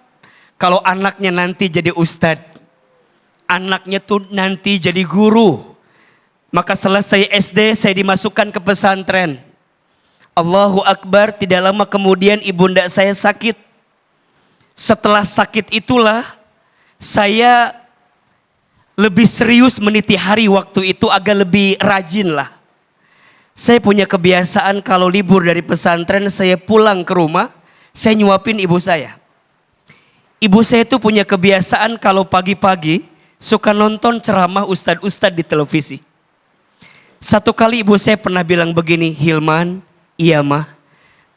F: kalau anaknya nanti jadi ustadz, anaknya tuh nanti jadi guru. Maka selesai SD saya dimasukkan ke pesantren. Allahu Akbar, tidak lama kemudian ibunda saya sakit. Setelah sakit itulah saya lebih serius meniti hari waktu itu, agak lebih rajin lah. Saya punya kebiasaan kalau libur dari pesantren saya pulang ke rumah, saya nyuapin ibu saya. Ibu saya itu punya kebiasaan kalau pagi-pagi suka nonton ceramah ustadz-ustadz di televisi. Satu kali ibu saya pernah bilang begini, Hilman, iya mah,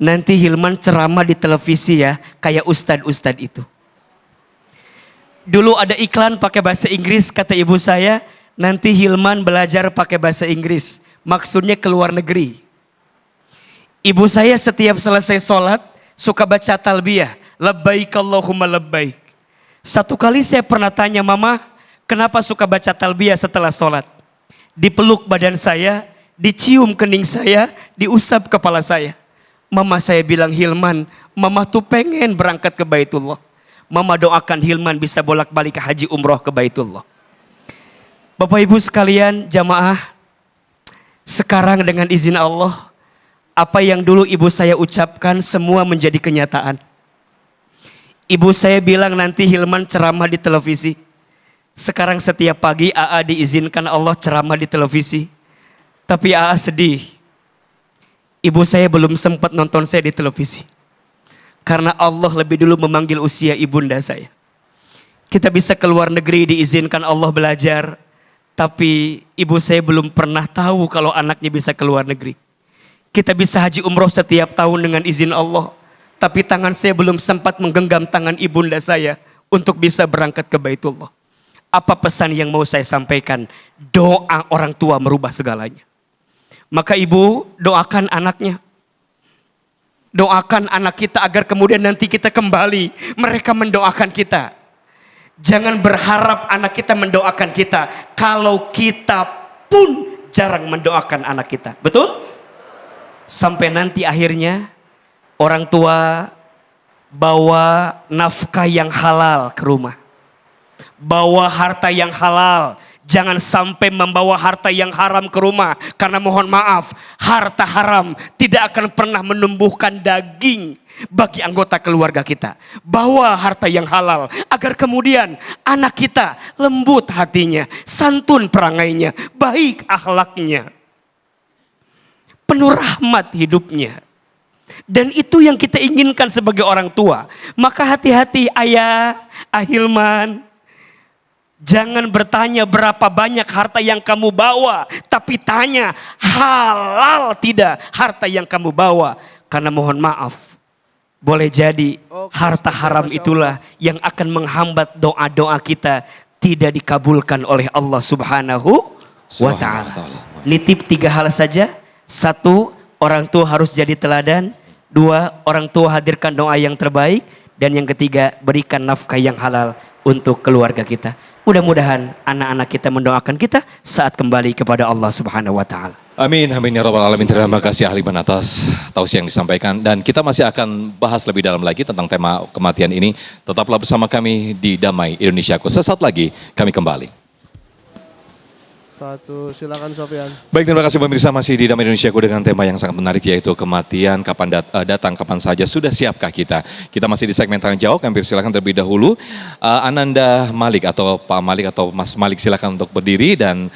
F: nanti Hilman ceramah di televisi ya, kayak ustadz-ustadz itu. Dulu ada iklan pakai bahasa Inggris, kata ibu saya, nanti Hilman belajar pakai bahasa Inggris. Maksudnya ke luar negeri. Ibu saya setiap selesai sholat, suka baca talbiyah. Labbaik Allahumma labbaik. Satu kali saya pernah tanya mama, kenapa suka baca talbiyah setelah sholat? Dipeluk badan saya, dicium kening saya, diusap kepala saya. Mama saya bilang, Hilman, mama tuh pengen berangkat ke Baitullah. Mama doakan Hilman bisa bolak-balik ke haji umroh ke Baitullah. Bapak ibu sekalian, jamaah, sekarang dengan izin Allah, apa yang dulu ibu saya ucapkan semua menjadi kenyataan. Ibu saya bilang nanti Hilman ceramah di televisi. Sekarang setiap pagi AA diizinkan Allah ceramah di televisi. Tapi AA sedih. Ibu saya belum sempat nonton saya di televisi. Karena Allah lebih dulu memanggil usia ibunda saya. Kita bisa ke luar negeri diizinkan Allah belajar. Tapi ibu saya belum pernah tahu kalau anaknya bisa ke luar negeri. Kita bisa haji umroh setiap tahun dengan izin Allah. Tapi tangan saya belum sempat menggenggam tangan ibunda saya untuk bisa berangkat ke Baitullah. Apa pesan yang mau saya sampaikan? Doa orang tua merubah segalanya. Maka ibu doakan anaknya. Doakan anak kita agar kemudian nanti kita kembali, mereka mendoakan kita. Jangan berharap anak kita mendoakan kita kalau kita pun jarang mendoakan anak kita. Betul? Sampai nanti akhirnya orang tua bawa nafkah yang halal ke rumah. Bawa harta yang halal. Jangan sampai membawa harta yang haram ke rumah. Karena mohon maaf, harta haram tidak akan pernah menumbuhkan daging bagi anggota keluarga kita. Bawa harta yang halal agar kemudian anak kita lembut hatinya, santun perangainya, baik akhlaknya, penuh rahmat hidupnya. Dan itu yang kita inginkan sebagai orang tua. Maka hati-hati ayah, Ahilman. Jangan bertanya berapa banyak harta yang kamu bawa. Tapi tanya halal tidak harta yang kamu bawa. Karena mohon maaf, boleh jadi harta haram itulah yang akan menghambat doa-doa kita tidak dikabulkan oleh Allah Subhanahu wa ta'ala. Nitip 3 hal saja. 1, orang tua harus jadi teladan. 2, orang tua hadirkan doa yang terbaik. Dan yang ketiga, berikan nafkah yang halal untuk keluarga kita. Mudah-mudahan anak-anak kita mendoakan kita saat kembali kepada Allah Subhanahu wa taala.
C: Amin, amin ya rabbal alamin. Terima kasih ahli atas tausiah yang disampaikan. Dan kita masih akan bahas lebih dalam lagi tentang tema kematian ini. Tetaplah bersama kami di Damai Indonesiaku. Sesaat lagi kami kembali.
E: 1, silakan Sofyan.
C: Baik, terima kasih pemirsa, masih di Damai Indonesiaku dengan tema yang sangat menarik, yaitu kematian, kapan datang, kapan saja, sudah siapkah kita? Kita masih di segmen tanya jawab, hampir silakan terlebih dahulu. Ananda Malik atau Pak Malik atau Mas Malik silakan untuk berdiri dan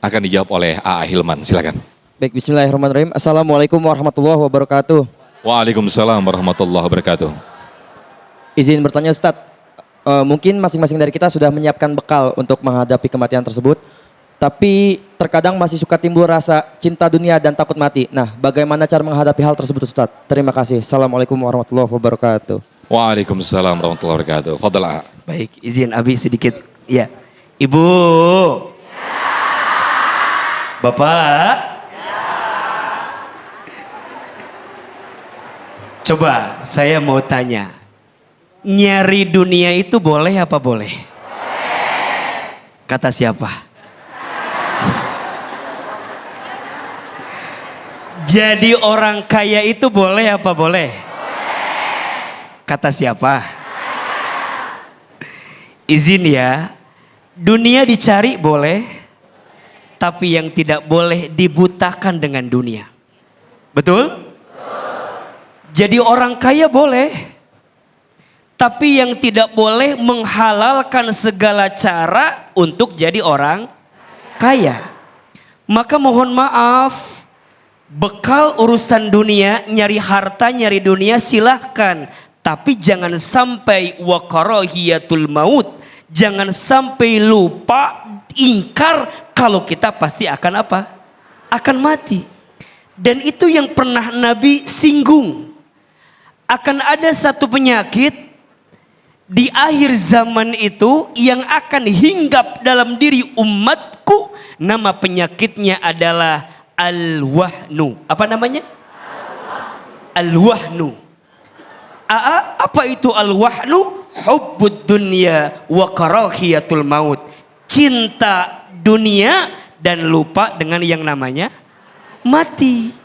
C: akan dijawab oleh A.A. Hilman, silakan.
J: Baik, bismillahirrahmanirrahim. Assalamualaikum warahmatullahi wabarakatuh.
C: Waalaikumsalam warahmatullahi wabarakatuh.
J: Izin bertanya Ustadz, mungkin masing-masing dari kita sudah menyiapkan bekal untuk menghadapi kematian tersebut. Tapi terkadang masih suka timbul rasa cinta dunia dan takut mati. Nah, bagaimana cara menghadapi hal tersebut Ustadz? Terima kasih. Assalamualaikum warahmatullahi wabarakatuh.
C: Waalaikumsalam warahmatullahi wabarakatuh. Fadal.
F: Baik, izin Abi sedikit. Ya, Ibu. Bapak. Coba saya mau tanya. Nyari dunia itu boleh apa boleh? Kata siapa? Jadi orang kaya itu boleh apa boleh? Kata siapa? Izin ya, dunia dicari boleh, tapi yang tidak boleh dibutakan dengan dunia. Betul? Jadi orang kaya boleh, tapi yang tidak boleh menghalalkan segala cara untuk jadi orang kaya. Maka mohon maaf, bekal urusan dunia, nyari harta, nyari dunia silahkan. Tapi jangan sampai wakarahiyatul maut. Jangan sampai lupa, ingkar kalau kita pasti akan apa? Akan mati. Dan itu yang pernah Nabi singgung. Akan ada satu penyakit di akhir zaman itu yang akan hinggap dalam diri umatku. Nama penyakitnya adalah al-wahnu. Apa namanya? Al-wahnu. Apa itu al-wahnu? Hubbud dunya wa karahiyatul maut. Cinta dunia dan lupa dengan yang namanya mati.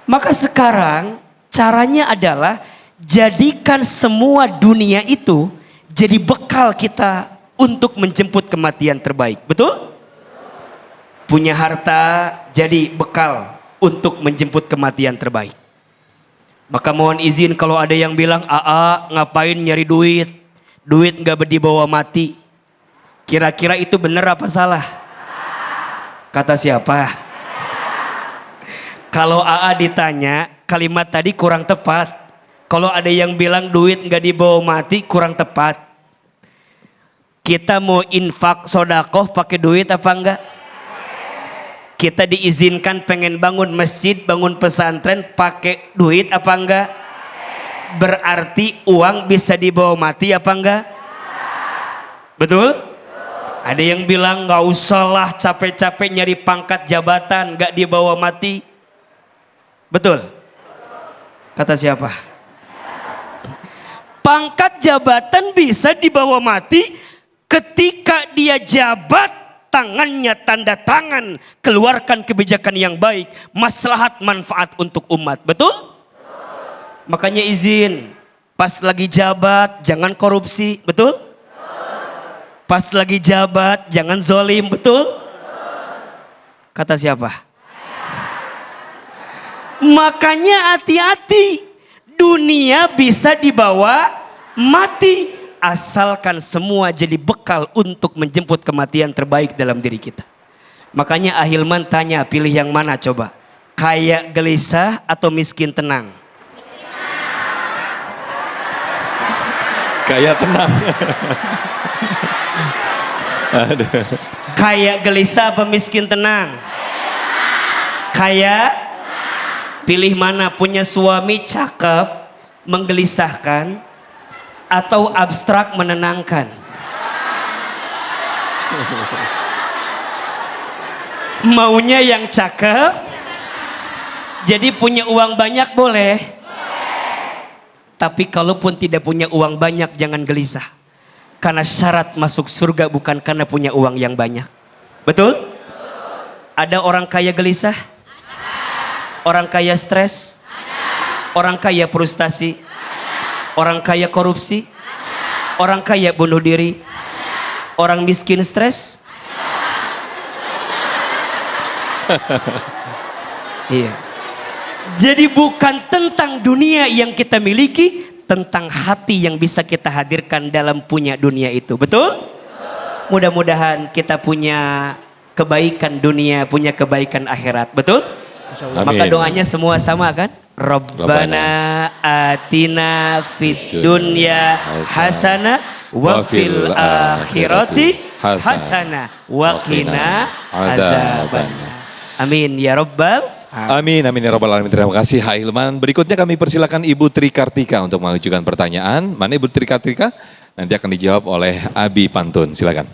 F: Maka sekarang caranya adalah jadikan semua dunia itu jadi bekal kita untuk menjemput kematian terbaik. Betul? Punya harta jadi bekal untuk menjemput kematian terbaik. Maka mohon izin kalau ada yang bilang, "AA ngapain nyari duit? Duit gak dibawa mati." Kira-kira itu benar apa salah? Kata siapa? Kalau AA ditanya, kalimat tadi kurang tepat. Kalau ada yang bilang duit gak dibawa mati, kurang tepat. Kita mau infak sodakoh pakai duit apa enggak? Kita diizinkan pengen bangun masjid, bangun pesantren pakai duit apa enggak? Berarti uang bisa dibawa mati apa enggak? Betul? Ada yang bilang nggak usah lah capek-capek nyari pangkat jabatan, nggak dibawa mati. Betul? Kata siapa? Pangkat jabatan bisa dibawa mati ketika dia jabat, tangannya tanda tangan, keluarkan kebijakan yang baik, maslahat manfaat untuk umat. Betul? Makanya izin, pas lagi jabat jangan korupsi. Betul? Pas lagi jabat jangan zolim. Betul? Kata siapa? Makanya hati-hati, dunia bisa dibawa mati. Asalkan semua jadi bekal untuk menjemput kematian terbaik dalam diri kita. Makanya Ahilman tanya, pilih yang mana coba? Kaya gelisah atau miskin tenang?
C: Kaya tenang. Aduh.
F: Kaya gelisah apa miskin tenang? Kaya? Pilih mana? Punya suami cakep, menggelisahkan, atau abstrak menenangkan? Maunya yang cakep. Jadi punya uang banyak boleh. Tapi kalaupun tidak punya uang banyak jangan gelisah. Karena syarat masuk surga bukan karena punya uang yang banyak. Betul? Ada orang kaya gelisah? Orang kaya stres? Orang kaya frustasi? Orang kaya korupsi? Orang kaya bunuh diri? Orang miskin stres? Iya. Jadi bukan tentang dunia yang kita miliki, tentang hati yang bisa kita hadirkan dalam punya dunia itu. Betul? Mudah-mudahan kita punya kebaikan dunia, punya kebaikan akhirat. Betul?
C: Amin.
F: Maka doanya semua sama kan? Rabbana atina fid dunya hasanah wa fil akhirati hasanah wa qina adzabannar. Amin ya rabbal
C: Amin, amin ya rabbal alamin. Terima kasih Hailman. Berikutnya kami persilakan Ibu Tri Kartika untuk mengajukan pertanyaan. Mana Ibu Tri Kartika? Nanti akan dijawab oleh Abi Pantun. Silakan.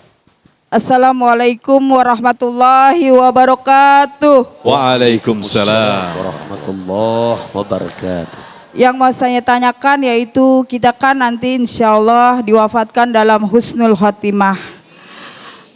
K: Assalamualaikum warahmatullahi wabarakatuh.
C: Waalaikumsalam
D: warahmatullahi wabarakatuh.
K: Yang mau saya tanyakan yaitu kita kan nanti insya Allah diwafatkan dalam husnul khotimah.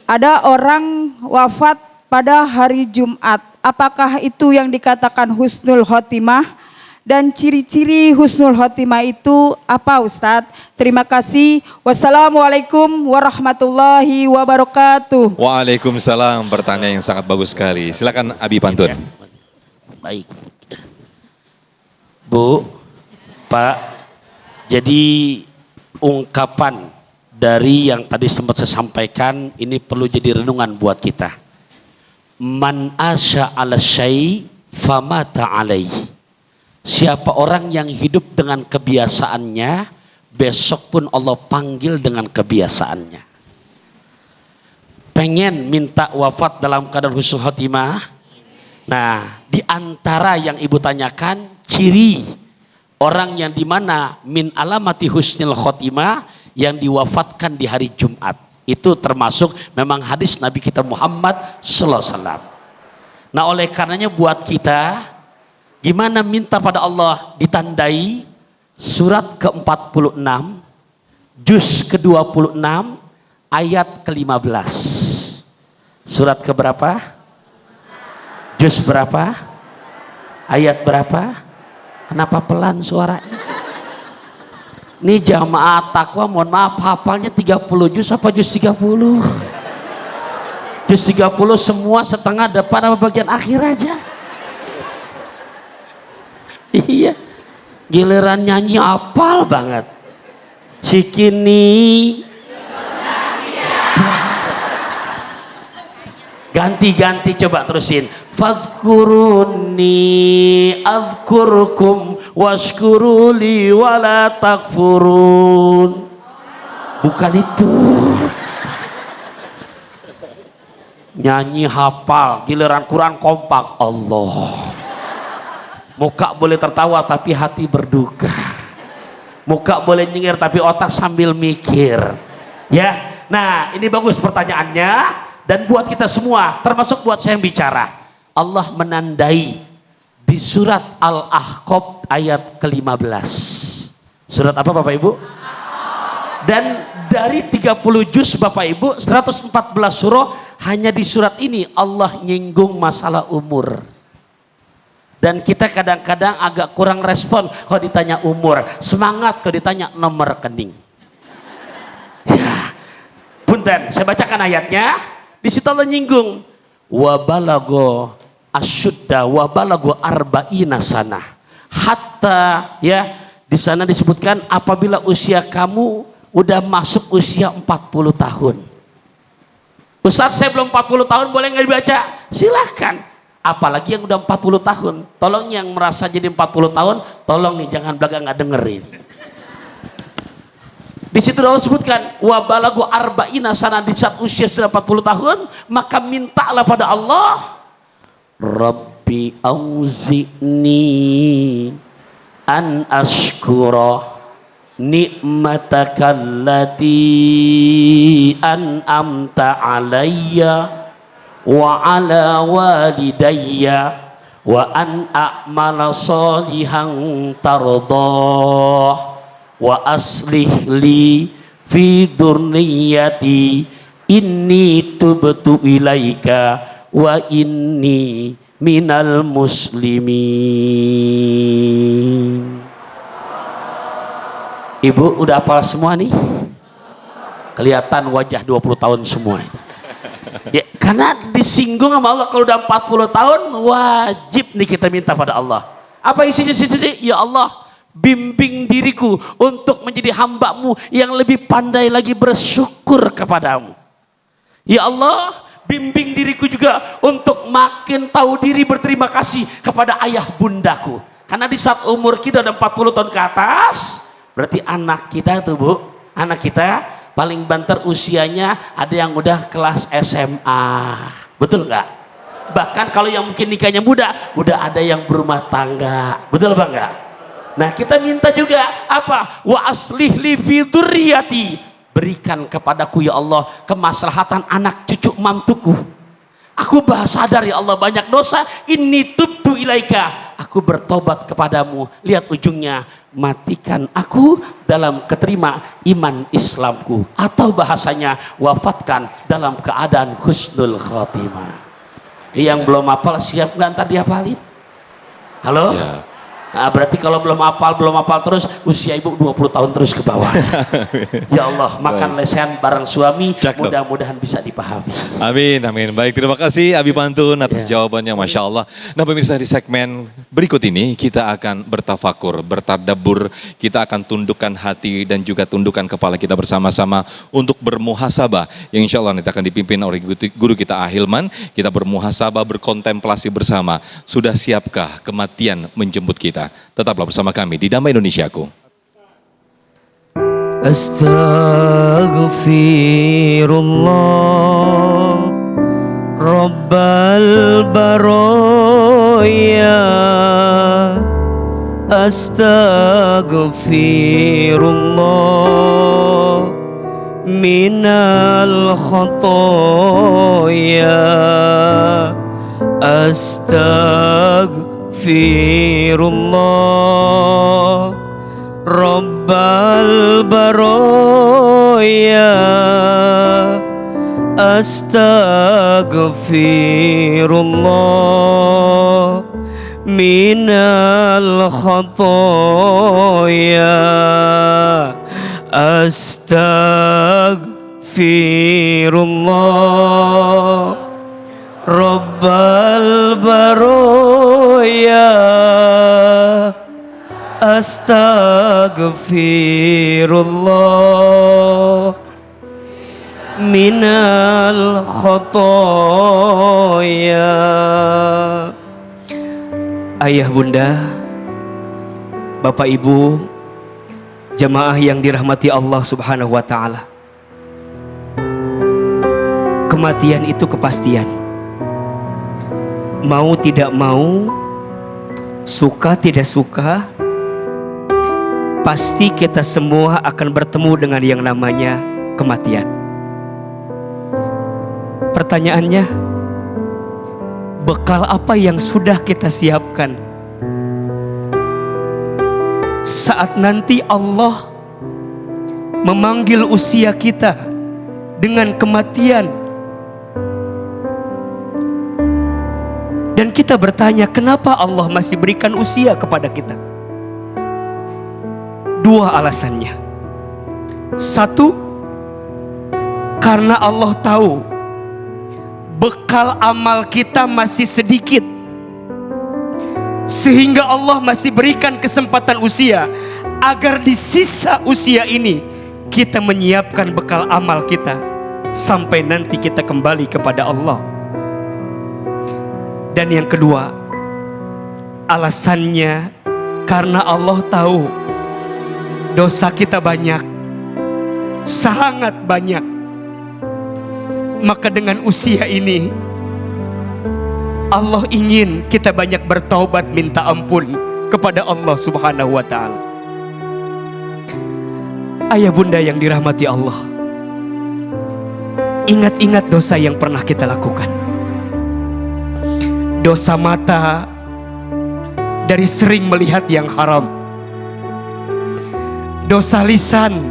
K: Ada orang wafat pada hari Jumat. Apakah itu yang dikatakan husnul khotimah? Dan ciri-ciri husnul khotimah itu apa Ustadz? Terima kasih. Wassalamualaikum warahmatullahi wabarakatuh.
C: Waalaikumsalam. Pertanyaan yang sangat bagus sekali. Silakan Abi Pantun.
D: Baik. Bu, Pak, jadi ungkapan dari yang tadi sempat saya sampaikan ini perlu jadi renungan buat kita. Man asya ala syai famata alaihi. Siapa orang yang hidup dengan kebiasaannya, besok pun Allah panggil dengan kebiasaannya. Pengen minta wafat dalam keadaan husnul khotimah? Nah, di antara yang ibu tanyakan, ciri orang yang dimana min alamati husnul khotimah yang diwafatkan di hari Jumat. Itu termasuk memang hadis Nabi kita Muhammad sallallahu alaihi wasallam. Nah, oleh karenanya buat kita gimana minta pada Allah ditandai surat ke-46 juz ke-26 ayat ke-15. Surat ke berapa? Juz berapa? Ayat berapa? Kenapa pelan suaranya? Ini jamaah takwa mohon maaf hafalnya 30 juz apa juz 30? Juz 30 semua setengah depan apa bagian akhir aja? Iya, giliran nyanyi apal banget. Cikini. Ganti-ganti coba terusin. Fadhkuruni azkurkum washkuruli wala takfurun. Bukan itu. Nyanyi hafal, giliran Quran kompak. Allah. Muka boleh tertawa tapi hati berduka. Muka boleh nyengir tapi otak sambil mikir. Ya. Nah, ini bagus pertanyaannya. Dan buat kita semua, termasuk buat saya yang bicara, Allah menandai di surat Al-Ahqaf ayat ke-15. Surat apa Bapak Ibu? Dan dari 30 juz Bapak Ibu, 114 surah, hanya di surat ini Allah nyinggung masalah umur. Dan kita kadang-kadang agak kurang respon kalau ditanya umur, semangat kalau ditanya nomor rekening. Ya, punten, saya bacakan ayatnya. Di situ Allah nyinggung wa balago asyudda wa balago arba'ina sanah. Hatta ya di sana disebutkan apabila usia kamu udah masuk usia 40 tahun. Ustaz saya belum 40 tahun boleh nggak dibaca? Silahkan. Apalagi yang udah 40 tahun. Tolong yang merasa jadi 40 tahun, tolong nih jangan belakang nggak dengerin. Di situ Allah sebutkan wa balagu arba'ina sana, di saat usia sudah 40 tahun maka mintalah pada Allah, Rabbi auzi'ni an ashkura ni'mataka allati an'amta alayya wa ala walidayya wa an a'mala salihan tardah wa aslih li fi dzurriyyati inni tubtu ilaika wa inni minal muslimin. Ibu udah hafal semua nih? Kelihatan wajah 20 tahun semua. Ya, karena disinggung sama Allah kalau udah 40 tahun wajib nih kita minta pada Allah. Apa isinya? Ya Allah, bimbing diriku untuk menjadi hamba-Mu yang lebih pandai lagi bersyukur kepadamu. Ya Allah, bimbing diriku juga untuk makin tahu diri berterima kasih kepada ayah bundaku. Karena di saat umur kita udah 40 tahun ke atas, berarti anak kita tuh Bu, anak kita paling banter usianya ada yang udah kelas SMA, betul nggak? Bahkan kalau yang mungkin nikahnya muda, udah ada yang berumah tangga, betul apa enggak? Nah kita minta juga apa? Wa aslih li fi dzurriyyati, berikan kepadaku ya Allah kemaslahatan anak cucu mantuku. Aku sadar ya Allah banyak dosa, inni tubtu ilaika, aku bertobat kepadamu. Lihat ujungnya, matikan aku dalam keterima iman Islamku, atau bahasanya wafatkan dalam keadaan husnul khotimah. Yang belum hafal siap nggak ntar dihafalin? Halo? Siap. Nah, berarti kalau belum hafal terus usia ibu 20 tahun terus ke bawah. Ya Allah, makan lesehan bareng suami, mudah-mudahan bisa dipahami.
C: Amin, amin. Baik, terima kasih Abi Pantun atas jawabannya, Masya Allah. Nah pemirsa, di segmen berikut ini kita akan bertafakur, bertadabbur, kita akan tundukkan hati dan juga tundukkan kepala kita bersama-sama untuk bermuhasabah. Yang insya Allah nanti akan dipimpin oleh guru kita Ahilman. Kita bermuhasabah, berkontemplasi bersama. Sudah siapkah kematian menjemput kita? Tetaplah bersama kami di Damai Indonesiaku.
F: Astaghfirullah Rabbal baraya, Astaghfirullah minal khotoya, Astaghfirullah Rabbal baraya, Astaghfirullah minal khotoya, Astaghfirullah Rabbal baraya, Astaghfirullah minal khotoya. Ayah bunda, bapak ibu, jamaah yang dirahmati Allah subhanahu wa ta'ala. Kematian itu kepastian. Mau tidak mau, suka tidak suka, pasti kita semua akan bertemu dengan yang namanya kematian. Pertanyaannya, bekal apa yang sudah kita siapkan saat nanti Allah memanggil usia kita dengan kematian? Dan kita bertanya, kenapa Allah masih berikan usia kepada kita? Dua alasannya. Satu, karena Allah tahu bekal amal kita masih sedikit, sehingga Allah masih berikan kesempatan usia agar di sisa usia ini kita menyiapkan bekal amal kita sampai nanti kita kembali kepada Allah. Dan yang kedua, alasannya karena Allah tahu dosa kita banyak, sangat banyak. Maka dengan usia ini Allah ingin kita banyak bertaubat minta ampun kepada Allah subhanahu wa ta'ala. Ayah bunda yang dirahmati Allah, ingat-ingat dosa yang pernah kita lakukan. Dosa mata dari sering melihat yang haram. Dosa lisan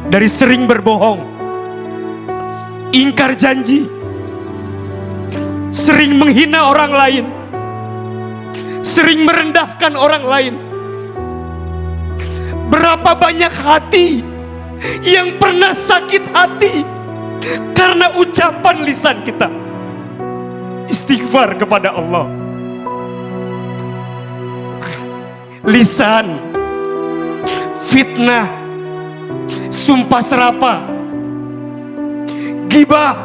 F: dari sering berbohong, ingkar janji, sering menghina orang lain, sering merendahkan orang lain. Berapa banyak hati yang pernah sakit hati karena ucapan lisan kita. Istighfar kepada Allah. Lisan, fitnah, sumpah serapah, gibah.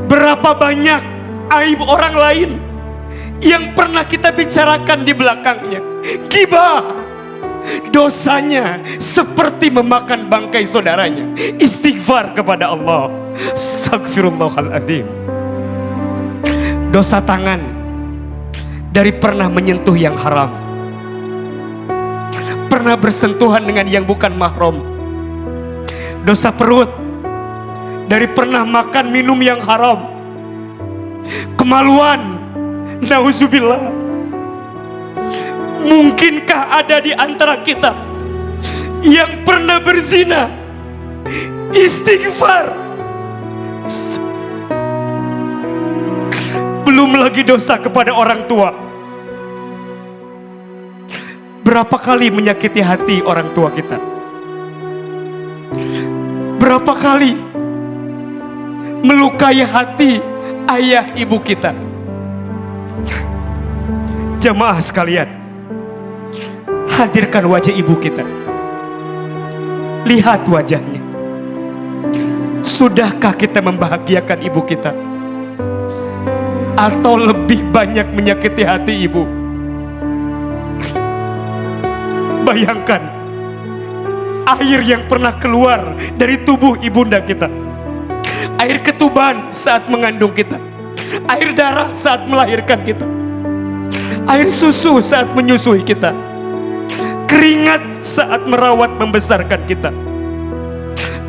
F: Berapa banyak aib orang lain yang pernah kita bicarakan di belakangnya. Gibah, dosanya seperti memakan bangkai saudaranya. Istighfar kepada Allah. Astagfirullahaladzim. Dosa tangan dari pernah menyentuh yang haram, pernah bersentuhan dengan yang bukan mahram. Dosa perut dari pernah makan minum yang haram. Kemaluan, nauzubillah. Mungkinkah ada di antara kita yang pernah berzina? Istighfar. Belum lagi dosa kepada orang tua. Berapa kali menyakiti hati orang tua kita? Berapa kali melukai hati ayah ibu kita? Jamaah sekalian, hadirkan wajah ibu kita. Lihat wajahnya. Sudahkah kita membahagiakan ibu kita? Atau lebih banyak menyakiti hati ibu? Bayangkan air yang pernah keluar dari tubuh ibunda kita, air ketuban saat mengandung kita, air darah saat melahirkan kita, air susu saat menyusui kita, keringat saat merawat membesarkan kita,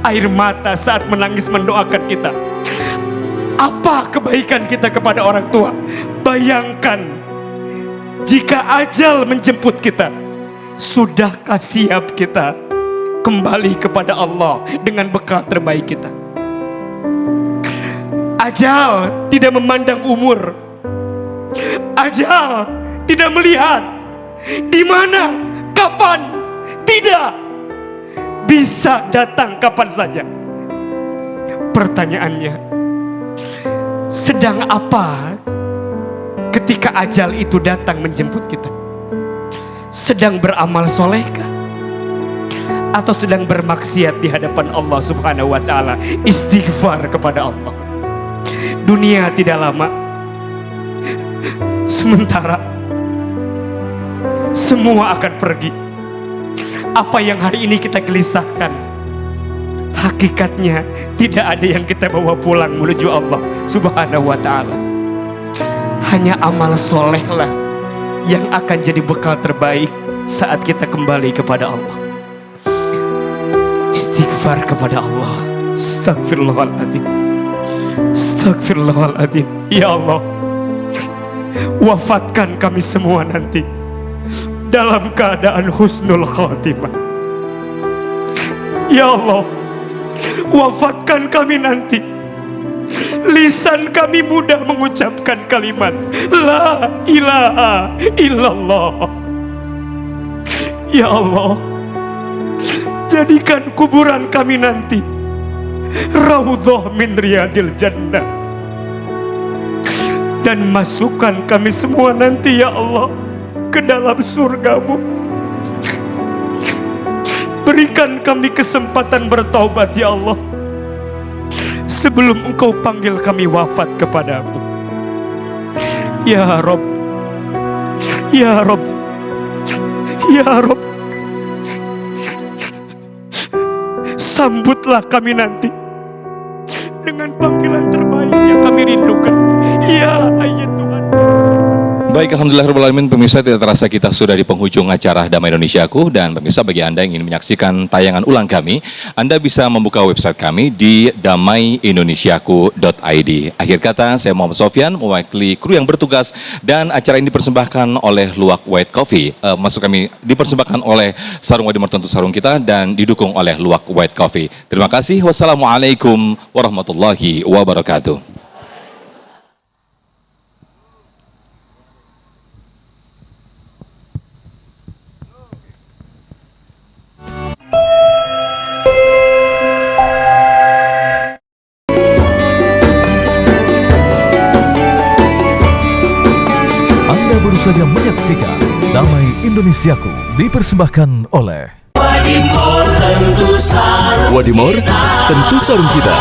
F: air mata saat menangis mendoakan kita. Apa kebaikan kita kepada orang tua? Bayangkan jika ajal menjemput kita, sudahkah siap kita kembali kepada Allah dengan bekal terbaik kita? Ajal tidak memandang umur. Ajal tidak melihat di mana, kapan. Tidak. Bisa datang kapan saja. Pertanyaannya, sedang apa ketika ajal itu datang menjemput kita? Sedang beramal solehkah? Atau sedang bermaksiat di hadapan Allah Subhanahu wa ta'ala? Istighfar kepada Allah. Dunia tidak lama. Sementara semua akan pergi. Apa yang hari ini kita gelisahkan, hakikatnya tidak ada yang kita bawa pulang menuju Allah Subhanahu wa ta'ala. Hanya amal solehlah yang akan jadi bekal terbaik saat kita kembali kepada Allah. Istighfar kepada Allah. Astagfirullahaladzim. Astagfirullahaladzim. Ya Allah, wafatkan kami semua nanti dalam keadaan husnul khatimah. Ya Allah, wafatkan kami nanti lisan kami mudah mengucapkan kalimat La ilaha illallah. Ya Allah, jadikan kuburan kami nanti raudhah min riyadil jannah, dan masukkan kami semua nanti ya Allah ke dalam surgamu. Berikan kami kesempatan bertaubat ya Allah sebelum Engkau panggil kami wafat kepadamu. Ya Rabb, ya Rabb, ya Rabb, sambutlah kami nanti dengan panggilan terbaik yang kami rindukan. Ya ayat Tuhan.
C: Baik, alhamdulillahirrahmanirrahim, pemirsa, tidak terasa kita sudah di penghujung acara Damai Indonesiaku. Dan pemirsa, bagi Anda yang ingin menyaksikan tayangan ulang kami, Anda bisa membuka website kami di damaiindonesiaku.id. Akhir kata, saya Muhammad Sofyan, mewakili kru yang bertugas, dan acara ini dipersembahkan oleh Luwak White Coffee. Maksud kami dipersembahkan oleh Sarung Wadimor Tentu Sarung Kita dan didukung oleh Luwak White Coffee. Terima kasih. Wassalamualaikum warahmatullahi wabarakatuh.
A: Anda baru saja menyaksikan Damai Indonesiaku dipersembahkan oleh
B: Wadimor, tentu sarung kita.